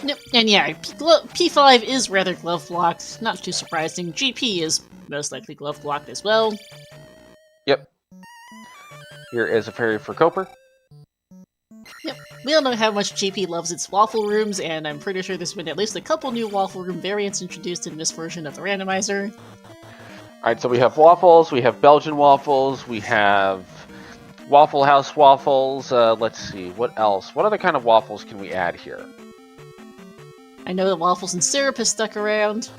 Yep, and yeah, P5 is rather glove blocked, not too surprising. GP is most likely glove blocked as well. Yep. Here is a fairy for Koper. Yep, we all know how much GP loves its waffle rooms, and I'm pretty sure there's been at least a couple new waffle room variants introduced in this version of the randomizer. Alright, so we have waffles, we have Belgian waffles, we have Waffle House waffles. Let's see, what else? What other kind of waffles can we add here? I know that waffles and syrup has stuck around.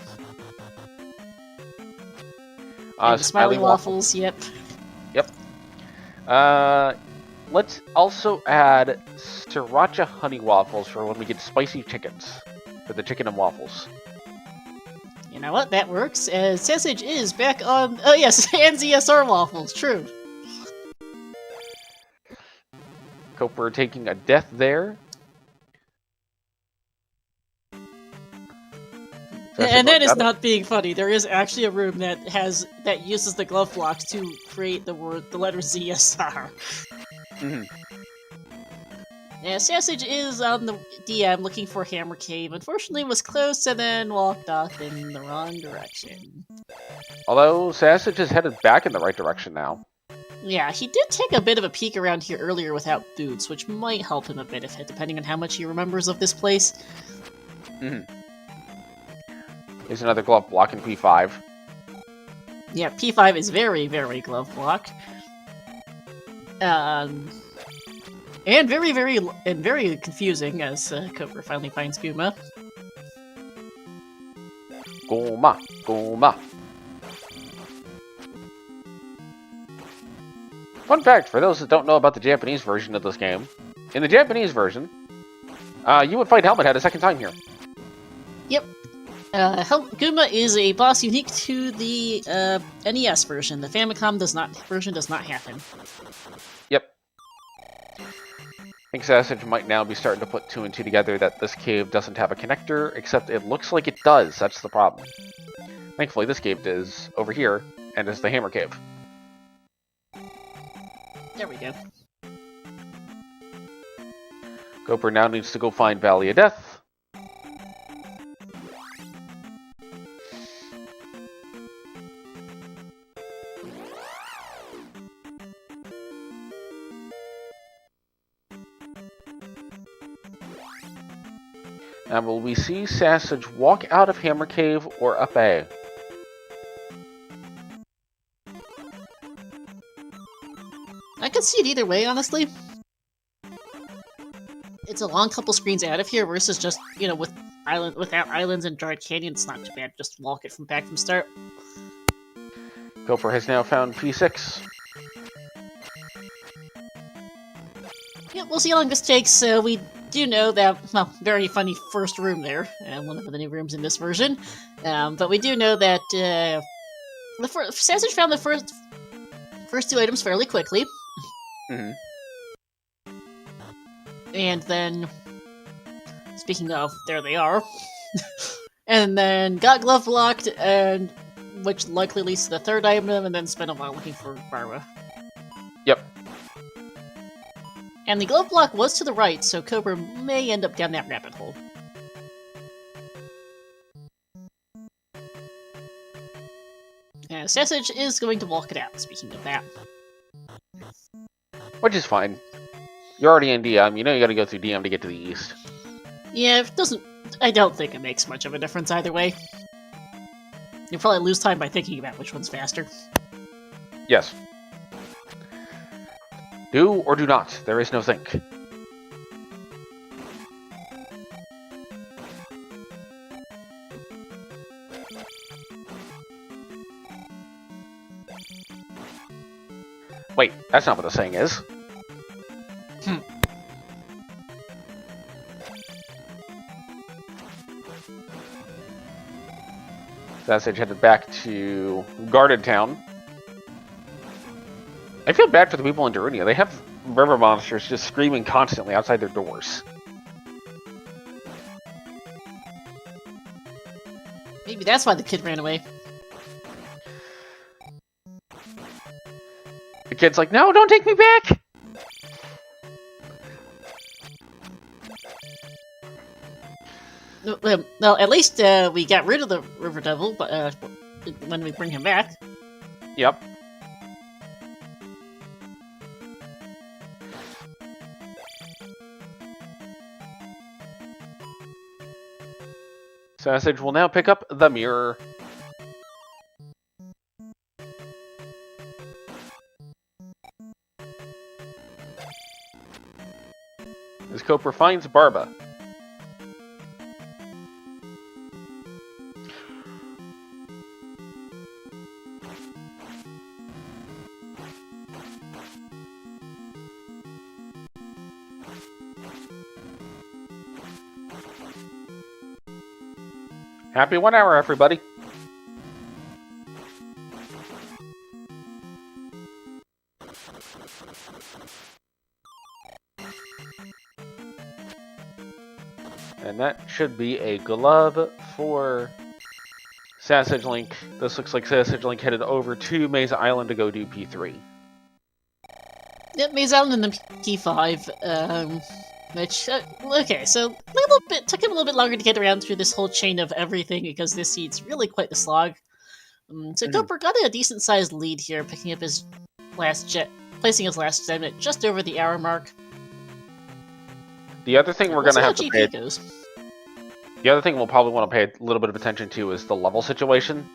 And Smiley waffles, yep. Yep. Let's also add Sriracha honey waffles for when we get spicy chickens. For the chicken and waffles. You know what, that works. Sassage is back on... Oh yes, and ZSR waffles, true. Koper taking a death there. And that is not being funny. There is actually a room that uses the glove blocks to create the letter ZSR. Mm-hmm. Yeah, Sassage is on the DM looking for Hammer Cave. Unfortunately, was close and then walked off in the wrong direction. Although Sassage is headed back in the right direction now. Yeah, he did take a bit of a peek around here earlier without boots, which might help him a bit, depending on how much he remembers of this place. Mm-hmm. Here's another glove block in P5. Yeah, P5 is very, very glove blocked. And very confusing as Koper finally finds Guma. Goma, Goma. Fun fact for those that don't know about the Japanese version of this game. In the Japanese version, you would fight Helmet Head a second time here. Yep. Guma is a boss unique to the NES version. The Famicom version does not happen. Yep. I think Sassage might now be starting to put 2 and 2 together that this cave doesn't have a connector, except it looks like it does. That's the problem. Thankfully, this cave is over here, and is the Hammer Cave. There we go. Koper now needs to go find Valley of Death. And will we see Sassage walk out of Hammer Cave or up A? I could see it either way, honestly. It's a long couple screens out of here versus just, without islands and Dry Canyon, it's not too bad. Just walk it back from start. Koper has now found P6. Yep, we'll see how long this takes. We do know that, well, very funny first room there, one of the new rooms in this version. But we do know that Sassage found the first two items fairly quickly. Mm-hmm. And then, speaking of, there they are. And then got glove blocked, and which likely leads to the third item, and then spent a while looking for Barba. Yep. And the glove block was to the right, so Cobra may end up down that rabbit hole. Sassage is going to walk it out, speaking of that. Which is fine. You're already in DM, you know you gotta go through DM to get to the east. Yeah, it doesn't... I don't think it makes much of a difference either way. You'll probably lose time by thinking about which one's faster. Yes. Do or do not. There is no think. Wait, that's not what the saying is. Sassage headed back to Guarded Town. I feel bad for the people in Darunia. They have river monsters just screaming constantly outside their doors. Maybe that's why the kid ran away. The kid's like, no, don't take me back! Well, at least we got rid of the River Devil, but when we bring him back. Yep. Sassage will now pick up the mirror. As Copra finds Barba. Happy 1 hour, everybody. And that should be a glove for SassageLink. This looks like SassageLink headed over to Maze Island to go do P3. Yep, Maze Island and the P5. Which, okay, so took him a little bit longer to get around through this whole chain of everything because this seat's really quite the slog. So Cooper got a decent-sized lead here, picking up his placing his last gem at just over the hour mark. The other thing we're gonna have to pay. Goes. The other thing we'll probably want to pay a little bit of attention to is the level situation,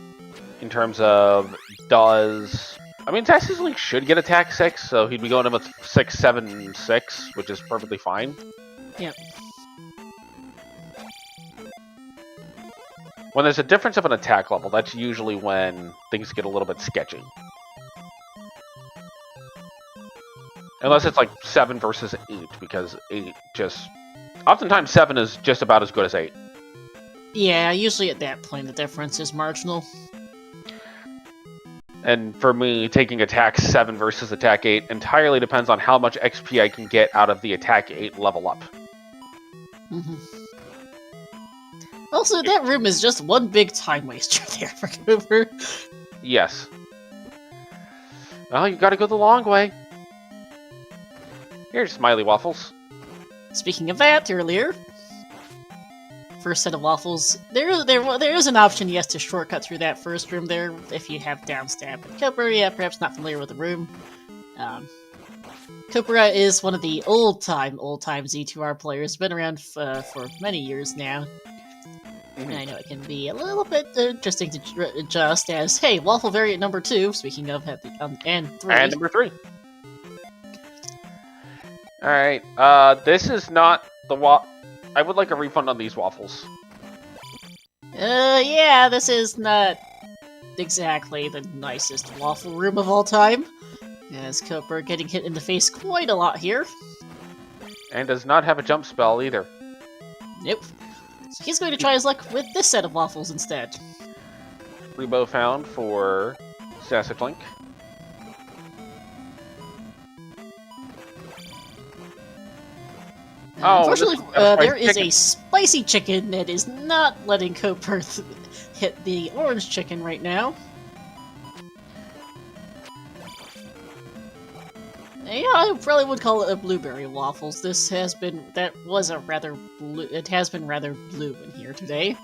in terms of I mean, SassageLink should get attack 6, so he'd be going in with 6, 7, 6, which is perfectly fine. Yep. When there's a difference of an attack level, that's usually when things get a little bit sketchy. Unless it's like 7 versus 8, because 8 just... Oftentimes 7 is just about as good as 8. Yeah, usually at that point the difference is marginal. And for me, taking attack 7 versus attack 8 entirely depends on how much XP I can get out of the attack 8 level up. Mm-hmm. Also, that room is just one big time waster there for Cooper. Yes. Well, you gotta go the long way. Here's Smiley Waffles. Speaking of that, earlier, first set of waffles, there is an option, yes, to shortcut through that first room there if you have downstab. But Cooper, yeah, perhaps not familiar with the room. Cooper is one of the old-time Z2R players, been around for many years now. And I know it can be a little bit interesting to adjust as, hey, waffle variant number 2, speaking of, and 3. And number 3. Alright, this is not the I would like a refund on these waffles. Yeah, this is not exactly the nicest waffle room of all time. As Cooper getting hit in the face quite a lot here. And does not have a jump spell either. Nope. So he's going to try his luck with this set of waffles instead. Rebo found for SassageLink. Unfortunately, there is a spicy chicken that is not letting Koper hit the orange chicken right now. Yeah, I probably would call it a blueberry waffles. This has been it has been rather blue in here today.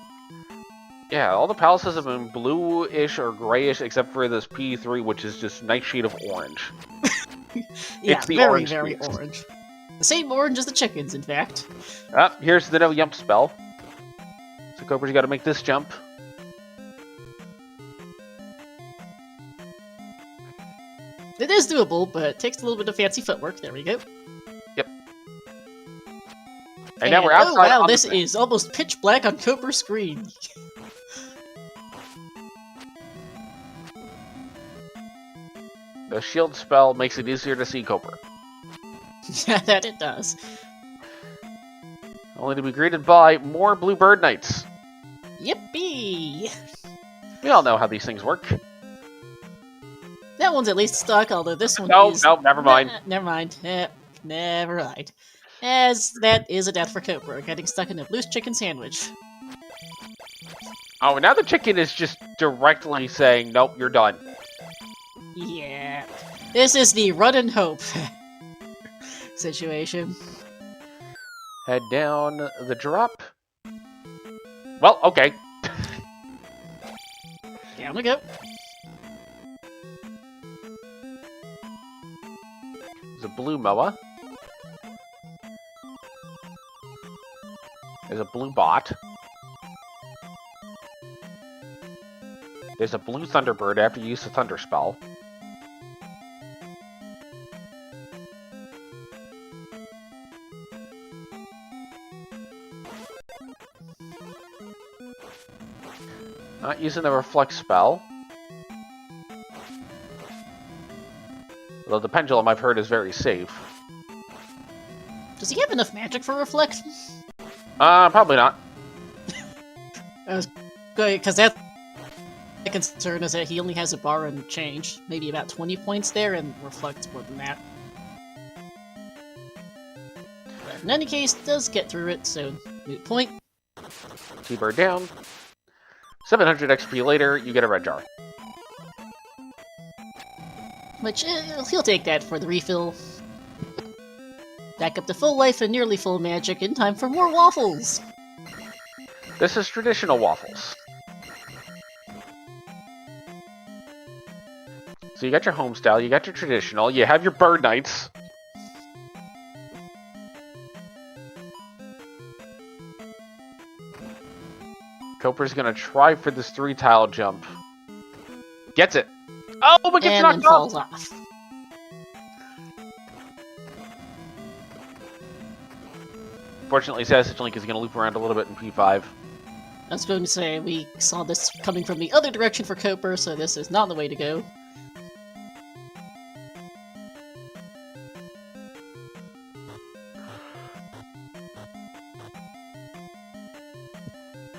Yeah, all the palaces have been bluish or grayish except for this P3, which is just nice shade of orange. Yeah, It's the very, orange very beast. orange. The same orange as the chickens, in fact. Here's the no jump spell. So Koper's got to make this jump. It is doable, but it takes a little bit of fancy footwork. There we go. Yep. And now we're outside. Oh wow, on this the thing. is almost pitch black on Koper's screen. The shield spell makes it easier to see Koper. That it does. Only to be greeted by more blue bird knights. Yippee! We all know how these things work. That one's at least stuck, although this one is... No, never mind. Never mind. Never mind. As that is a death for Koper, getting stuck in a loose chicken sandwich. Oh, and now the chicken is just directly saying, nope, you're done. Yeah. This is the run and hope situation. Head down the drop. Well, okay. Down we go. There's a blue Moa. There's a blue bot. There's a blue Thunderbird after you use the Thunder spell. Not using the Reflect spell. Although the Pendulum, I've heard, is very safe. Does he have enough magic for Reflect? Probably not. Because that my concern is that he only has a bar and change. Maybe about 20 points there, and Reflect's more than that. But in any case, does get through it, so moot point. T-Bird down. 700 XP later, you get a red jar. Which, he'll take that for the refill. Back up to full life and nearly full magic in time for more waffles! This is traditional waffles. So you got your home style, you got your traditional, you have your bird knights. Koper's gonna try for this 3-tile jump. Gets it. Oh, but gets And knocked then falls off. off. Fortunately, SassageLink is gonna loop around a little bit in P5. I was going to say, we saw this coming from the other direction for Koper, so this is not the way to go.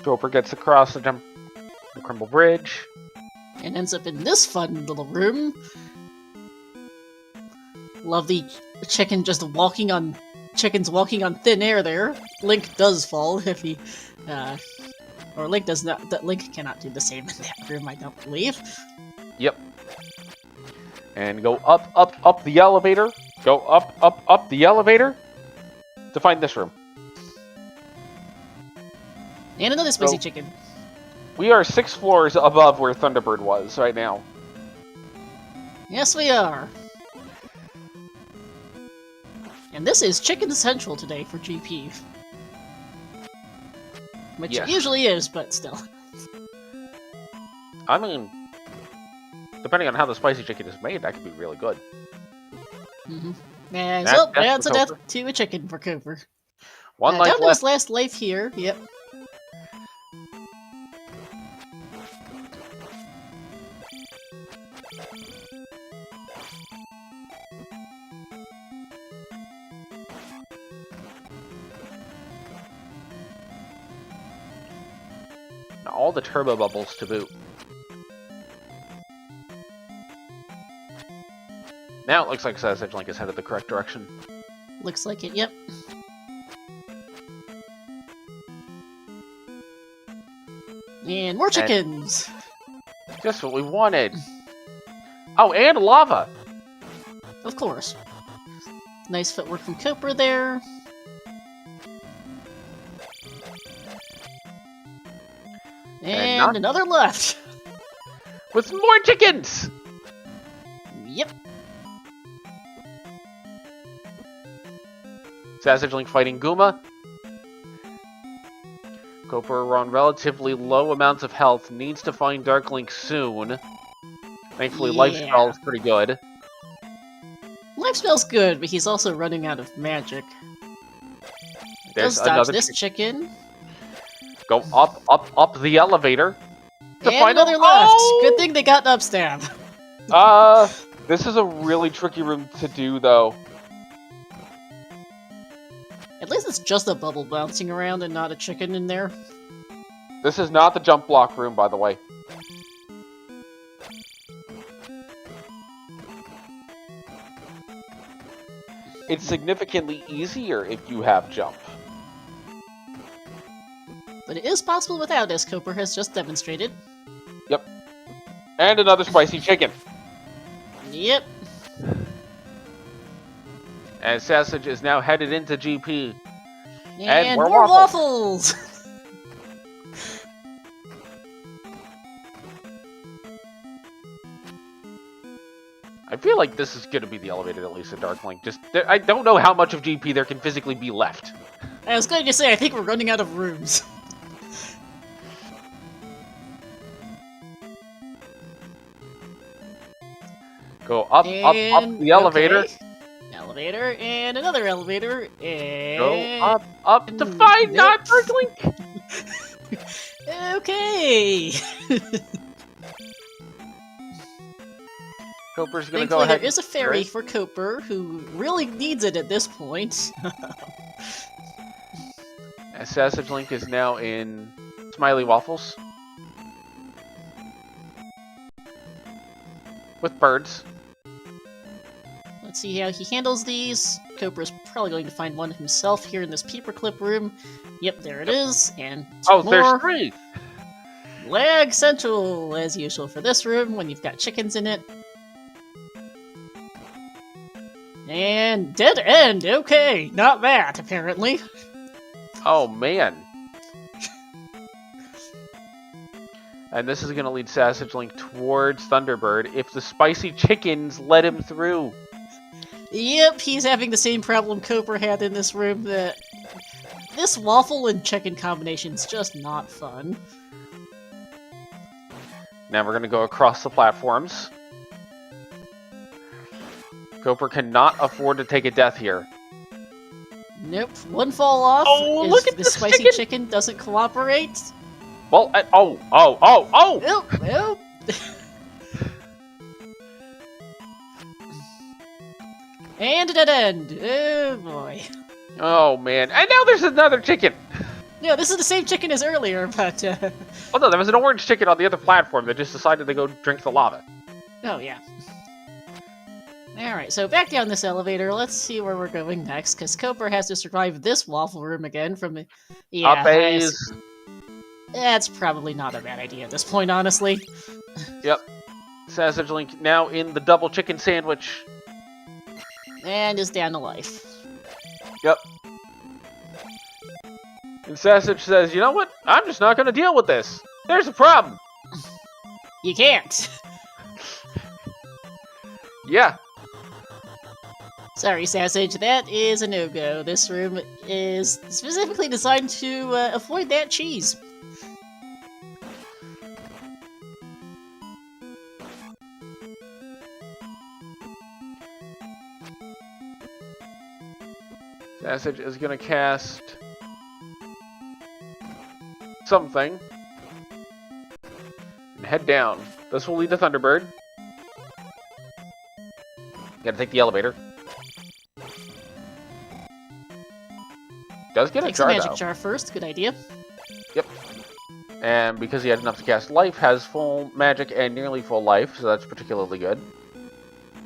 Koper gets across the Crumble Bridge. And ends up in this fun little room. Love the chicken just walking on... Chickens walking on thin air there. Link does fall if he... or Link does not... Link cannot do the same in that room, I don't believe. Yep. And go up the elevator. Go up the elevator to find this room. And another spicy So- chicken. We are 6 floors above where Thunderbird was right now. Yes, we are. And this is Chicken Central today for GP. Which Yes. it usually is, but still. I mean, depending on how the spicy chicken is made, that could be really good. Mm-hmm. And That's so, for that's a death Koper. to a chicken for Koper. One Down life to his left. last life here, yep. And all the turbo bubbles to boot. Now it looks like SassageLink is headed the correct direction. Looks like it, yep. And more chickens! Just what we wanted. Oh, and lava! Of course. Nice footwork from Koper there. And another left! With more chickens! Yep. SassageLink fighting Goomba. Koper on relatively low amounts of health, needs to find Dark Link soon. Thankfully, Life Spell is pretty good. Life Spell's good, but he's also running out of magic. There's Does dodge another this chicken. Go up the elevator. And another left! Good thing they got an upstab. This is a really tricky room to do, though. At least it's just a bubble bouncing around and not a chicken in there. This is not the jump block room, by the way. It's significantly easier if you have jump. But it is possible without, as Koper has just demonstrated. Yep. And another spicy chicken. Yep. And Sassage is now headed into GP. And more waffles! I feel like this is going to be the elevator that leads to Dark Link. I don't know how much of GP there can physically be left. I was going to say, I think we're running out of rooms. Go up the elevator. Okay. Elevator, and another elevator, and... Go up to find not Dark Link! Okay! Koper's gonna go ahead. There is a ferry for Koper, who really needs it at this point. SassageLink is now in Smiley Waffles. With birds. Let's see how he handles these. Koper is probably going to find one himself here in this paperclip room. Yep, there it is. And two more. There's 3! Lag Central, as usual for this room, when you've got chickens in it. And dead end, okay. Not that, apparently. Oh, man. And this is going to lead SassageLink towards Thunderbird if the spicy chickens let him through. Yep, he's having the same problem Koper had in this room, that this waffle and chicken combination's just not fun. Now we're going to go across the platforms. Koper cannot afford to take a death here. Nope, one fall off. Oh, look at this spicy chicken doesn't cooperate. Well, oh! Nope, nope. And a dead end. Oh boy. Oh man, and now there's another chicken! Yeah, this is the same chicken as earlier, but Oh no, there was an orange chicken on the other platform that just decided to go drink the lava. Oh yeah. Alright, so back down this elevator, let's see where we're going next, because Koper has to survive this waffle room again from... Yeah, that's probably not a bad idea at this point, honestly. Yep. SassageLink now in the double chicken sandwich. And is down to life. Yep. And Sassage says, you know what? I'm just not going to deal with this. There's a problem. You can't. Yeah. Sorry, Sassage, that is a no-go. This room is specifically designed to avoid that cheese. Sassage is going to cast something and head down. This will lead to Thunderbird. Gotta take the elevator. Does get Takes a jar, a magic though. jar first, good idea. Yep. And because he had enough to cast life, has full magic and nearly full life, so that's particularly good.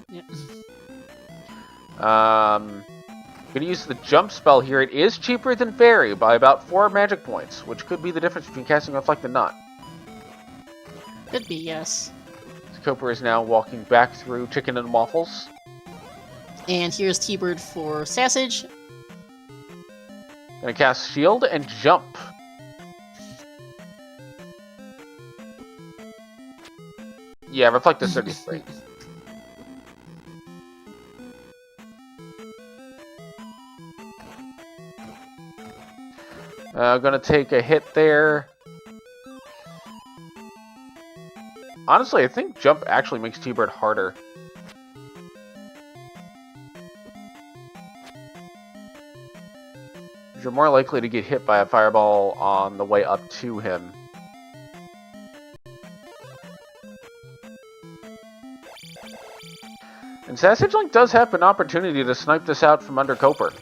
Yeah. Gonna use the jump spell here. It is cheaper than Fairy by about 4 magic points, which could be the difference between casting Reflect and not. Could be, yes. Jkoper is now walking back through Chicken and Waffles. And here's T-Bird for Sassage. Gonna cast Shield and jump. Yeah, Reflect is 33. Gonna take a hit there. Honestly, I think jump actually makes T-Bird harder. You're more likely to get hit by a fireball on the way up to him. And SassageLink does have an opportunity to snipe this out from under Koper.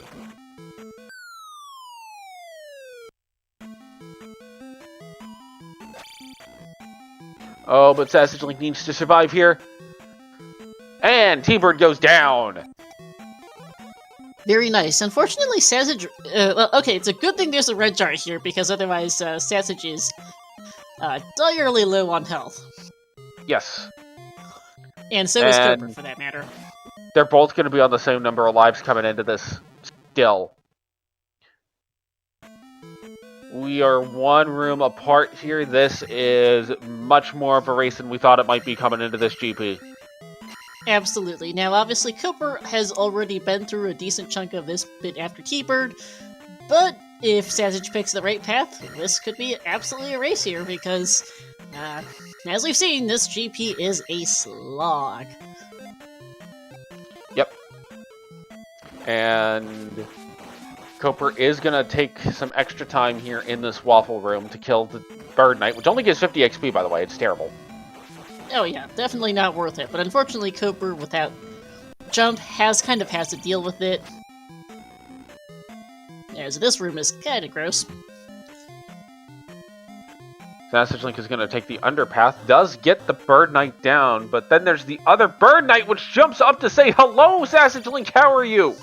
Oh, but SassageLink needs to survive here. And T-Bird goes down. Very nice. Unfortunately, Sassage... well, okay, it's a good thing there's a red jar here, because otherwise Sassage is direly low on health. Yes. And so is Koper, for that matter. They're both going to be on the same number of lives coming into this still. We are one room apart here. This is much more of a race than we thought it might be coming into this GP. Absolutely. Now, obviously, Koper has already been through a decent chunk of this bit after T-Bird, but if Sassage picks the right path, this could be absolutely a race here, because, as we've seen, this GP is a slog. Yep. And Koper is going to take some extra time here in this waffle room to kill the Bird Knight, which only gives 50 XP, by the way. It's terrible. Oh yeah, definitely not worth it. But unfortunately, Koper, without jump, has to deal with it. As this room is kind of gross. SassageLink is going to take the underpath, does get the Bird Knight down, but then there's the other Bird Knight, which jumps up to say, "Hello, SassageLink, how are you?"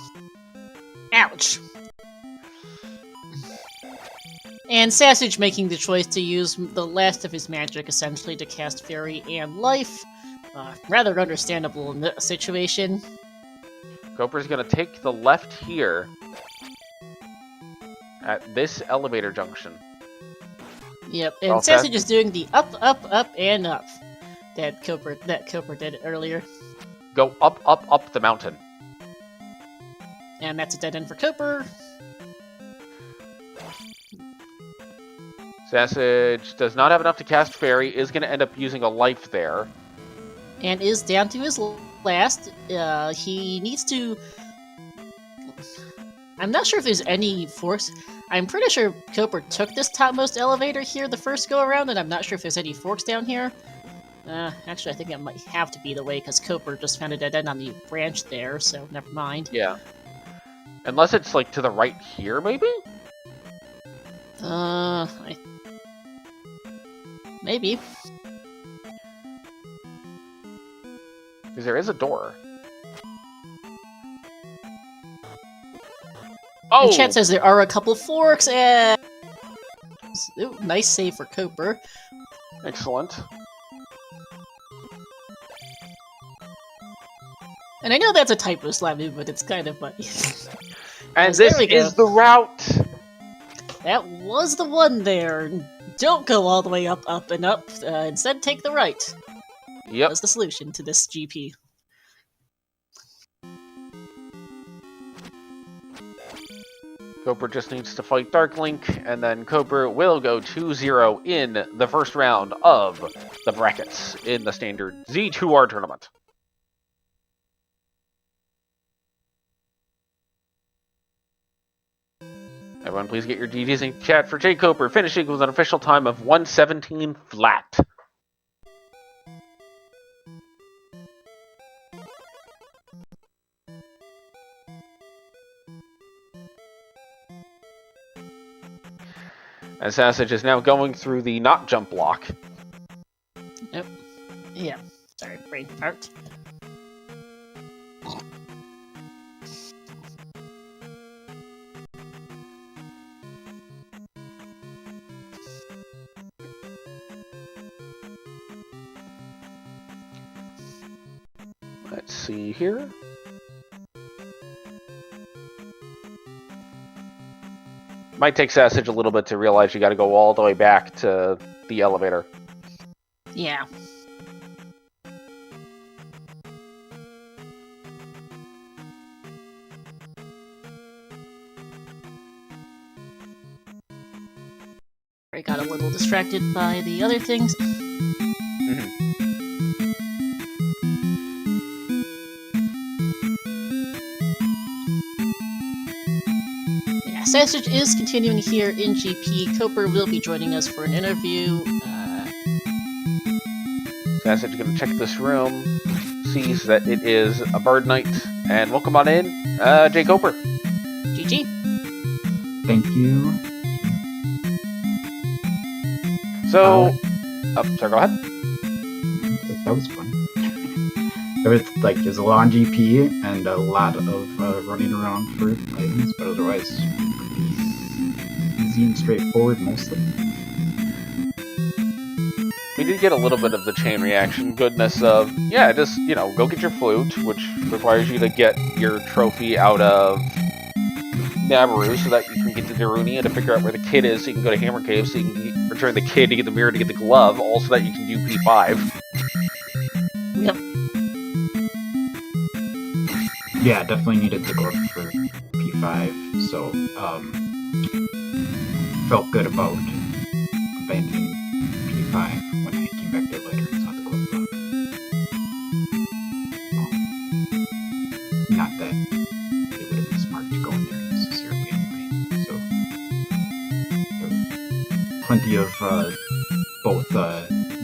Ouch. And Sassage making the choice to use the last of his magic, essentially, to cast Fairy and Life. Rather understandable in this situation. Koper's going to take the left here at this elevator junction. Yep, and Okay. Sassage is doing the up, up, up, and up that Koper did earlier. Go up, up, up the mountain. And that's a dead end for Koper. Sassage does not have enough to cast Fairy, is going to end up using a life there. And is down to his last. He needs to... I'm not sure if there's any force. I'm pretty sure Koper took this topmost elevator here the first go-around, and I'm not sure if there's any forks down here. Actually, I think it might have to be the way, because Koper just found a dead end on the branch there, so never mind. Yeah. Unless it's, like, to the right here, maybe? Maybe. Because there is a door. Oh! And chat says there are a couple forks, and... Ooh, nice save for Koper. Excellent. And I know that's a typo slam move, but it's kind of funny. And There this we go. is the route! That was the one there. Don't go all the way up, up, and up. Instead, take the right. Yep. That's the solution to this GP. Koper just needs to fight Dark Link, and then Koper will go 2-0 in the first round of the brackets in the standard Z2R tournament. Everyone, please get your GGs in chat for jkoper, finishing with an official time of 1:17 flat. And Sassage is now going through the not jump block. Yep. Yeah. Sorry, brain fart. Let's see here. Might take Sassage a little bit to realize you got to go all the way back to the elevator. Yeah. I got a little distracted by the other things. Yeah, Sassage is continuing here in GP. Koper will be joining us for an interview. Sassage is going to check this room, sees that it is a bird night, and welcome on in, jkoper. GG. Thank you. So, sorry, go ahead. That was fun. There's a lot on GP and a lot of running around for items, but otherwise pretty easy and straightforward mostly. We did get a little bit of the chain reaction goodness of, yeah, just, go get your flute, which requires you to get your trophy out of Nabaru so that you can get to Darunia to figure out where the kid is, so you can go to Hammer Cave, so you can return the kid to get the mirror to get the glove, all so that you can do P5. Yep. Yeah, definitely needed the glove for P5, so felt good about abandoning P5 when I came back there later and saw the glove block. Not that it would have been smart to go in there necessarily anyway, so there were plenty of both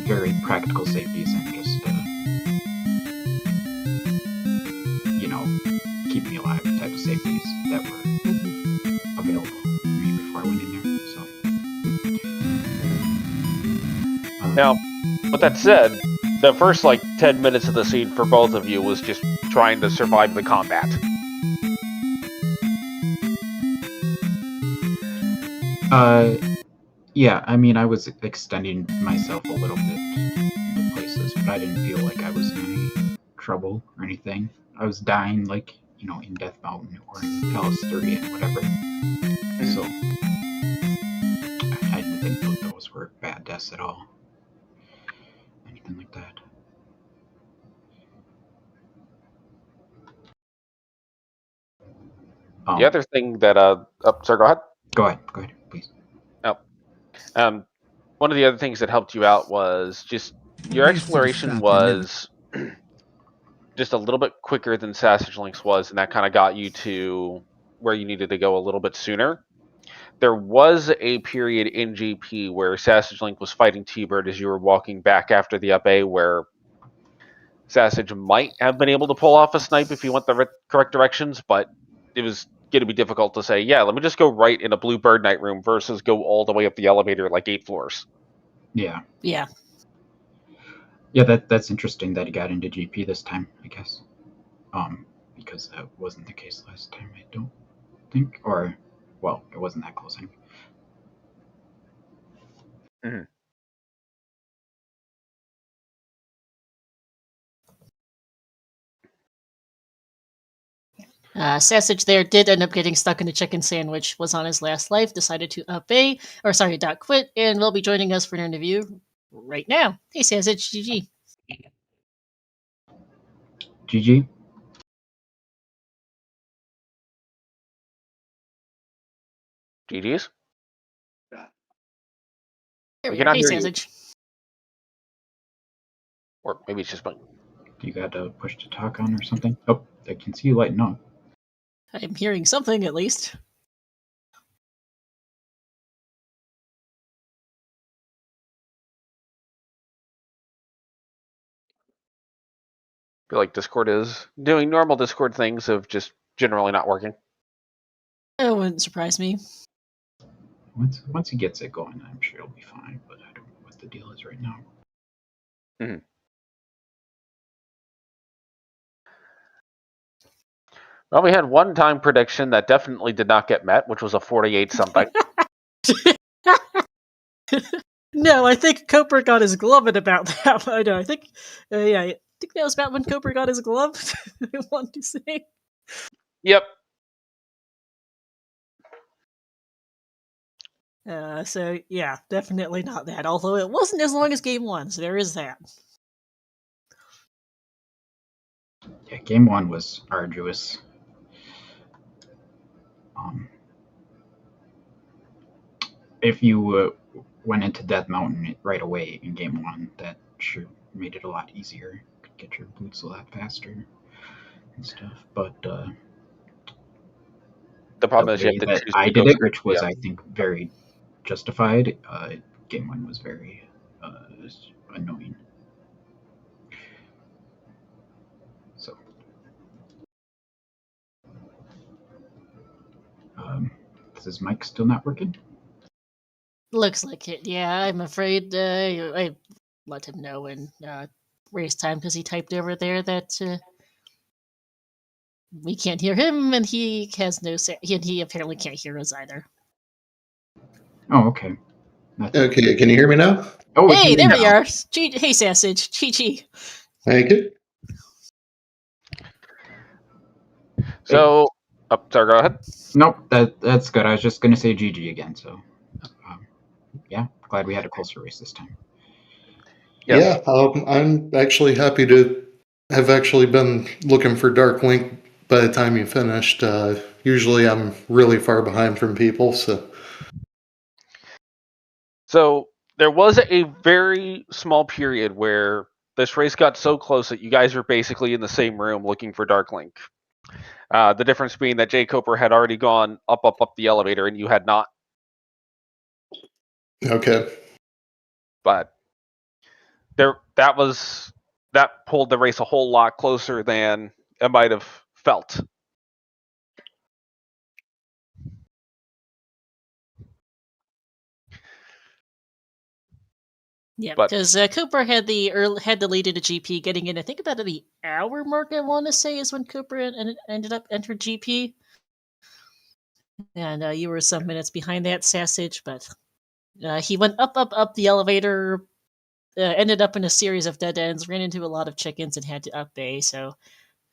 very practical safeties and just keep me alive type of safeties that were available for me before I went in there. So Now, with that said, the first 10 minutes of the scene for both of you was just trying to survive the combat. Yeah, I mean, I was extending myself a little bit into places, but I didn't feel like I was in any trouble or anything. I was dying, in Death Mountain or in Palace 3 and whatever. So, I didn't think those were bad deaths at all. Anything like that. The other thing that, sorry, go ahead. Go ahead, please. Oh. One of the other things that helped you out was just your exploration was just a little bit quicker than SassageLink's was, and that kind of got you to where you needed to go a little bit sooner. There was a period in GP where SassageLink was fighting T-Bird as you were walking back after the up A, where Sassage might have been able to pull off a snipe if you went the correct directions, but it was going to be difficult to say, yeah, let me just go right in a blue bird night room versus go all the way up the elevator 8 floors. Yeah. Yeah. Yeah, that's interesting that he got into GP this time, I guess. Because that wasn't the case last time, I don't think. Or, well, it wasn't that close anyway. Sassage there did end up getting stuck in a chicken sandwich, was on his last life, decided to dot quit, and will be joining us for an interview right now. Hey, Sassage, GG. GG. GG's? There We we are. cannot Hey, hear you. Sassage. Or maybe it's just my... You got a push to talk on or something? Oh, I can see you lighting up. I'm hearing something, at least. I feel like Discord is doing normal Discord things of just generally not working. It wouldn't surprise me. once he gets it going, I'm sure he'll be fine. But I don't know what the deal is right now. Mm-hmm. Well, we had one time prediction that definitely did not get met, which was a 48 something. No, I think Koper got his glove at about that. I know. I think that was about when Koper got his glove. I want to say. Yep. So yeah, definitely not that. Although it wasn't as long as game 1, so there is that. Yeah, game 1 was arduous. If you went into Death Mountain right away in game 1, that sure made it a lot easier. Could get your boots a lot faster and stuff. But The the problem is you way have to that choose I to go did it, through. which was Yeah. I think very justified, game 1 was very annoying. So is his mic still not working? Looks like it. Yeah, I'm afraid I let him know in race time because he typed over there that we can't hear him, and he has no. He apparently can't hear us either. Oh, okay. Okay, can you hear me now? Oh, Hey, there we now. are. Hey, Sassage. Chi. Thank you. So, sorry, go ahead. Nope, that's good. I was just gonna say GG again. So, yeah, glad we had a closer race this time. Yes. Yeah, I'm actually happy to have actually been looking for Dark Link by the time you finished. Usually I'm really far behind from people, so. So there was a very small period where this race got so close that you guys were basically in the same room looking for Dark Link. The difference being that jkoper had already gone up the elevator and you had not. Okay. But that pulled the race a whole lot closer than it might have felt. Yeah, But- because Cooper had the lead into GP, getting in. I think about the hour mark. I want to say is when Cooper ended up entered GP, and you were some minutes behind that, Sassage. But he went up the elevator, ended up in a series of dead ends, ran into a lot of chickens, and had to up A. So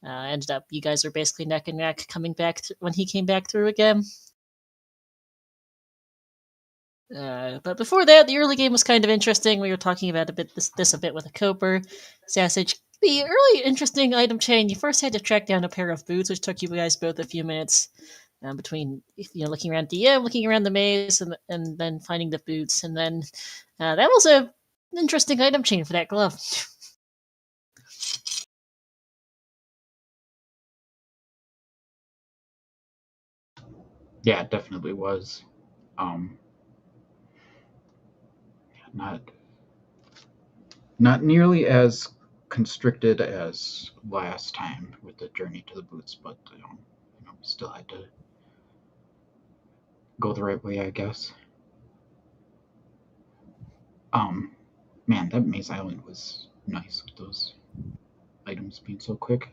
ended up you guys were basically neck and neck coming back when he came back through again. But before that, the early game was kind of interesting. We were talking about this a bit with a Koper, Sassage. The early interesting item chain. You first had to track down a pair of boots, which took you guys both a few minutes between looking around DM, looking around the maze, and then finding the boots. And then that was an interesting item chain for that glove. Yeah, it definitely was. Not nearly as constricted as last time with the journey to the boots, but still had to go the right way, I guess. Man, that Maze Island was nice with those items being so quick.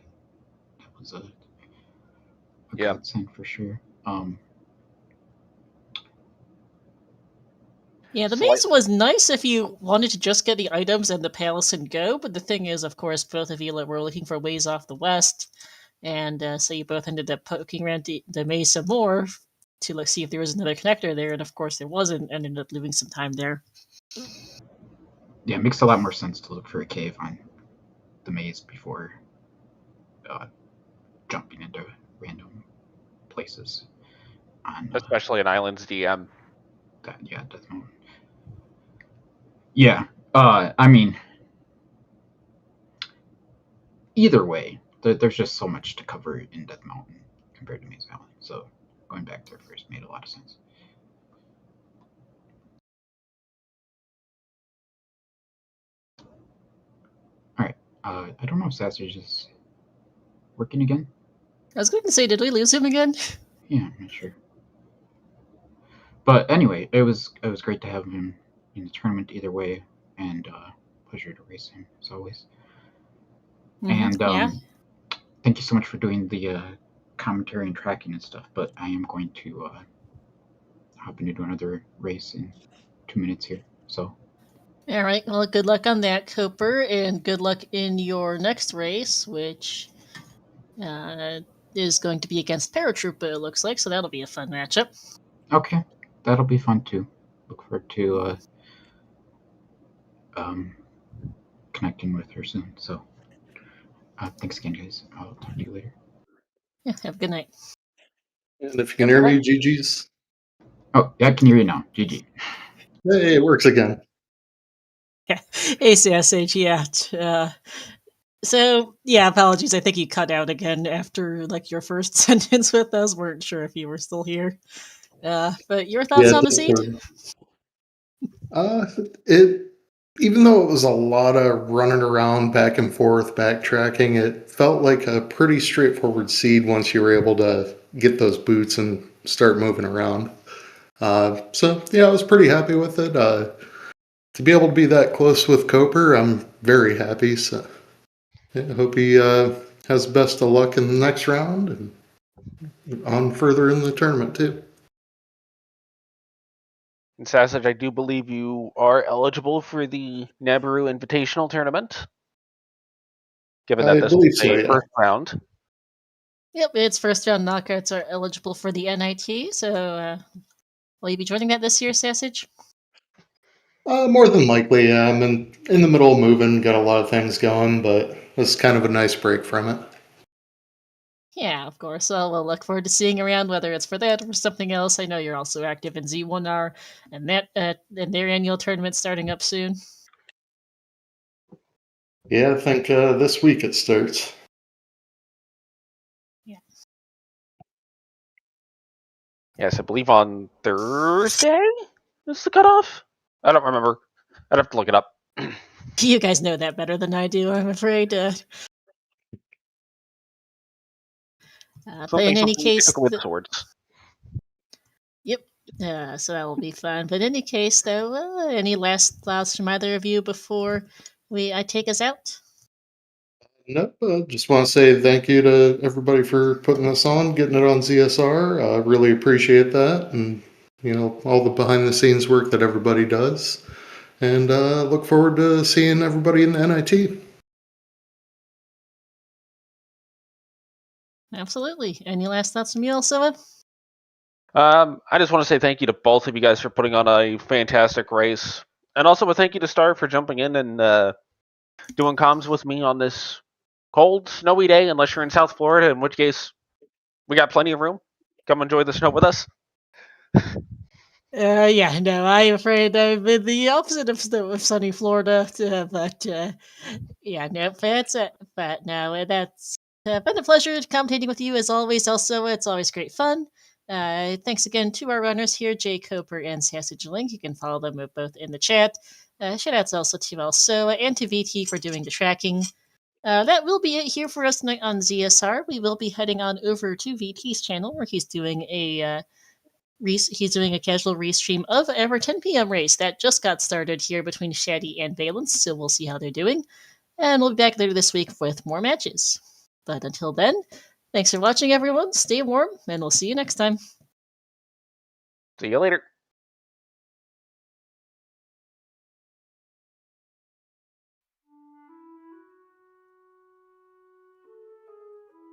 That was a godsend for sure. Yeah, the maze was nice if you wanted to just get the items and the palace and go, but the thing is, of course, both of you were looking for ways off the west, and so you both ended up poking around the maze some more to see if there was another connector there, and of course there wasn't, and ended up leaving some time there. Yeah, it makes a lot more sense to look for a cave on the maze before jumping into random places. Especially in Islands DM. Death Mountain. Yeah, I mean, either way, there's just so much to cover in Death Mountain compared to Maze Valley. So going back there first made a lot of sense. All right, I don't know if Sassage is working again. I was going to say, did we lose him again? Yeah, I'm not sure. But anyway, it was great to have him in the tournament either way, and pleasure to race him as always. And yeah. thank you so much for doing the commentary and tracking and stuff. But I am going to hop into another race in 2 minutes here. So. All right. Well, good luck on that, Coper, and good luck in your next race, which is going to be against Paratrooper, it looks like. So that'll be a fun matchup. Okay, that'll be fun too. Look forward to connecting with her soon. So, thanks again, guys. I'll talk to you later. Yeah. Have a good night. And if you can hear me, GG's. Oh, yeah, I can hear you now. GG. Hey, it works again. Hey, Sassage, yeah. So, yeah, apologies. I think you cut out again after like your first sentence with us. Weren't sure if you were still here. But your thoughts on the seed? Even though it was a lot of running around back and forth, backtracking, it felt like a pretty straightforward seed once you were able to get those boots and start moving around. So, yeah, I was pretty happy with it. To be able to be that close with Coper, I'm very happy. So, yeah, I hope he has best of luck in the next round and on further in the tournament, too. And Sassage, I do believe you are eligible for the Nabaru Invitational Tournament, given that this is a first round. Yep, its first round knockouts are eligible for the NIT. So, will you be joining that this year, Sassage? More than likely, yeah. I'm in the middle of moving, got a lot of things going, but it's kind of a nice break from it. Yeah, of course. Well, we'll look forward to seeing you around, whether it's for that or something else. I know you're also active in Z1R and that and their annual tournament starting up soon. Yeah, I think this week it starts. Yeah. Yes, I believe on Thursday is the cutoff. I don't remember. I'd have to look it up. You guys know that better than I do, I'm afraid. But in any case, with swords. Yep. So that will be fun. But in any case, though, any last thoughts from either of you before I take us out? Nope. Just want to say thank you to everybody for putting this on, getting it on ZSR. Really appreciate that, and all the behind the scenes work that everybody does. And look forward to seeing everybody in the NIT. Absolutely. Any last thoughts from you, Elsa? I just want to say thank you to both of you guys for putting on a fantastic race, and also a thank you to Star for jumping in and doing comms with me on this cold, snowy day. Unless you're in South Florida, in which case we got plenty of room. Come enjoy the snow with us. Yeah, no, I'm afraid I'm in the opposite of sunny Florida, but yeah, no, but no, that's been a pleasure commentating with you as always. Also, it's always great fun. Thanks again to our runners here, jkoper and SassageLink. You can follow them both in the chat. Shout outs also to and to VT for doing the tracking. That will be it here for us tonight on ZSR. We will be heading on over to VT's channel where he's doing a casual restream of our 10 p.m. race that just got started here between Shaddy and Valence, so we'll see how they're doing. And we'll be back later this week with more matches. But until then, thanks for watching, everyone. Stay warm, and we'll see you next time. See you later.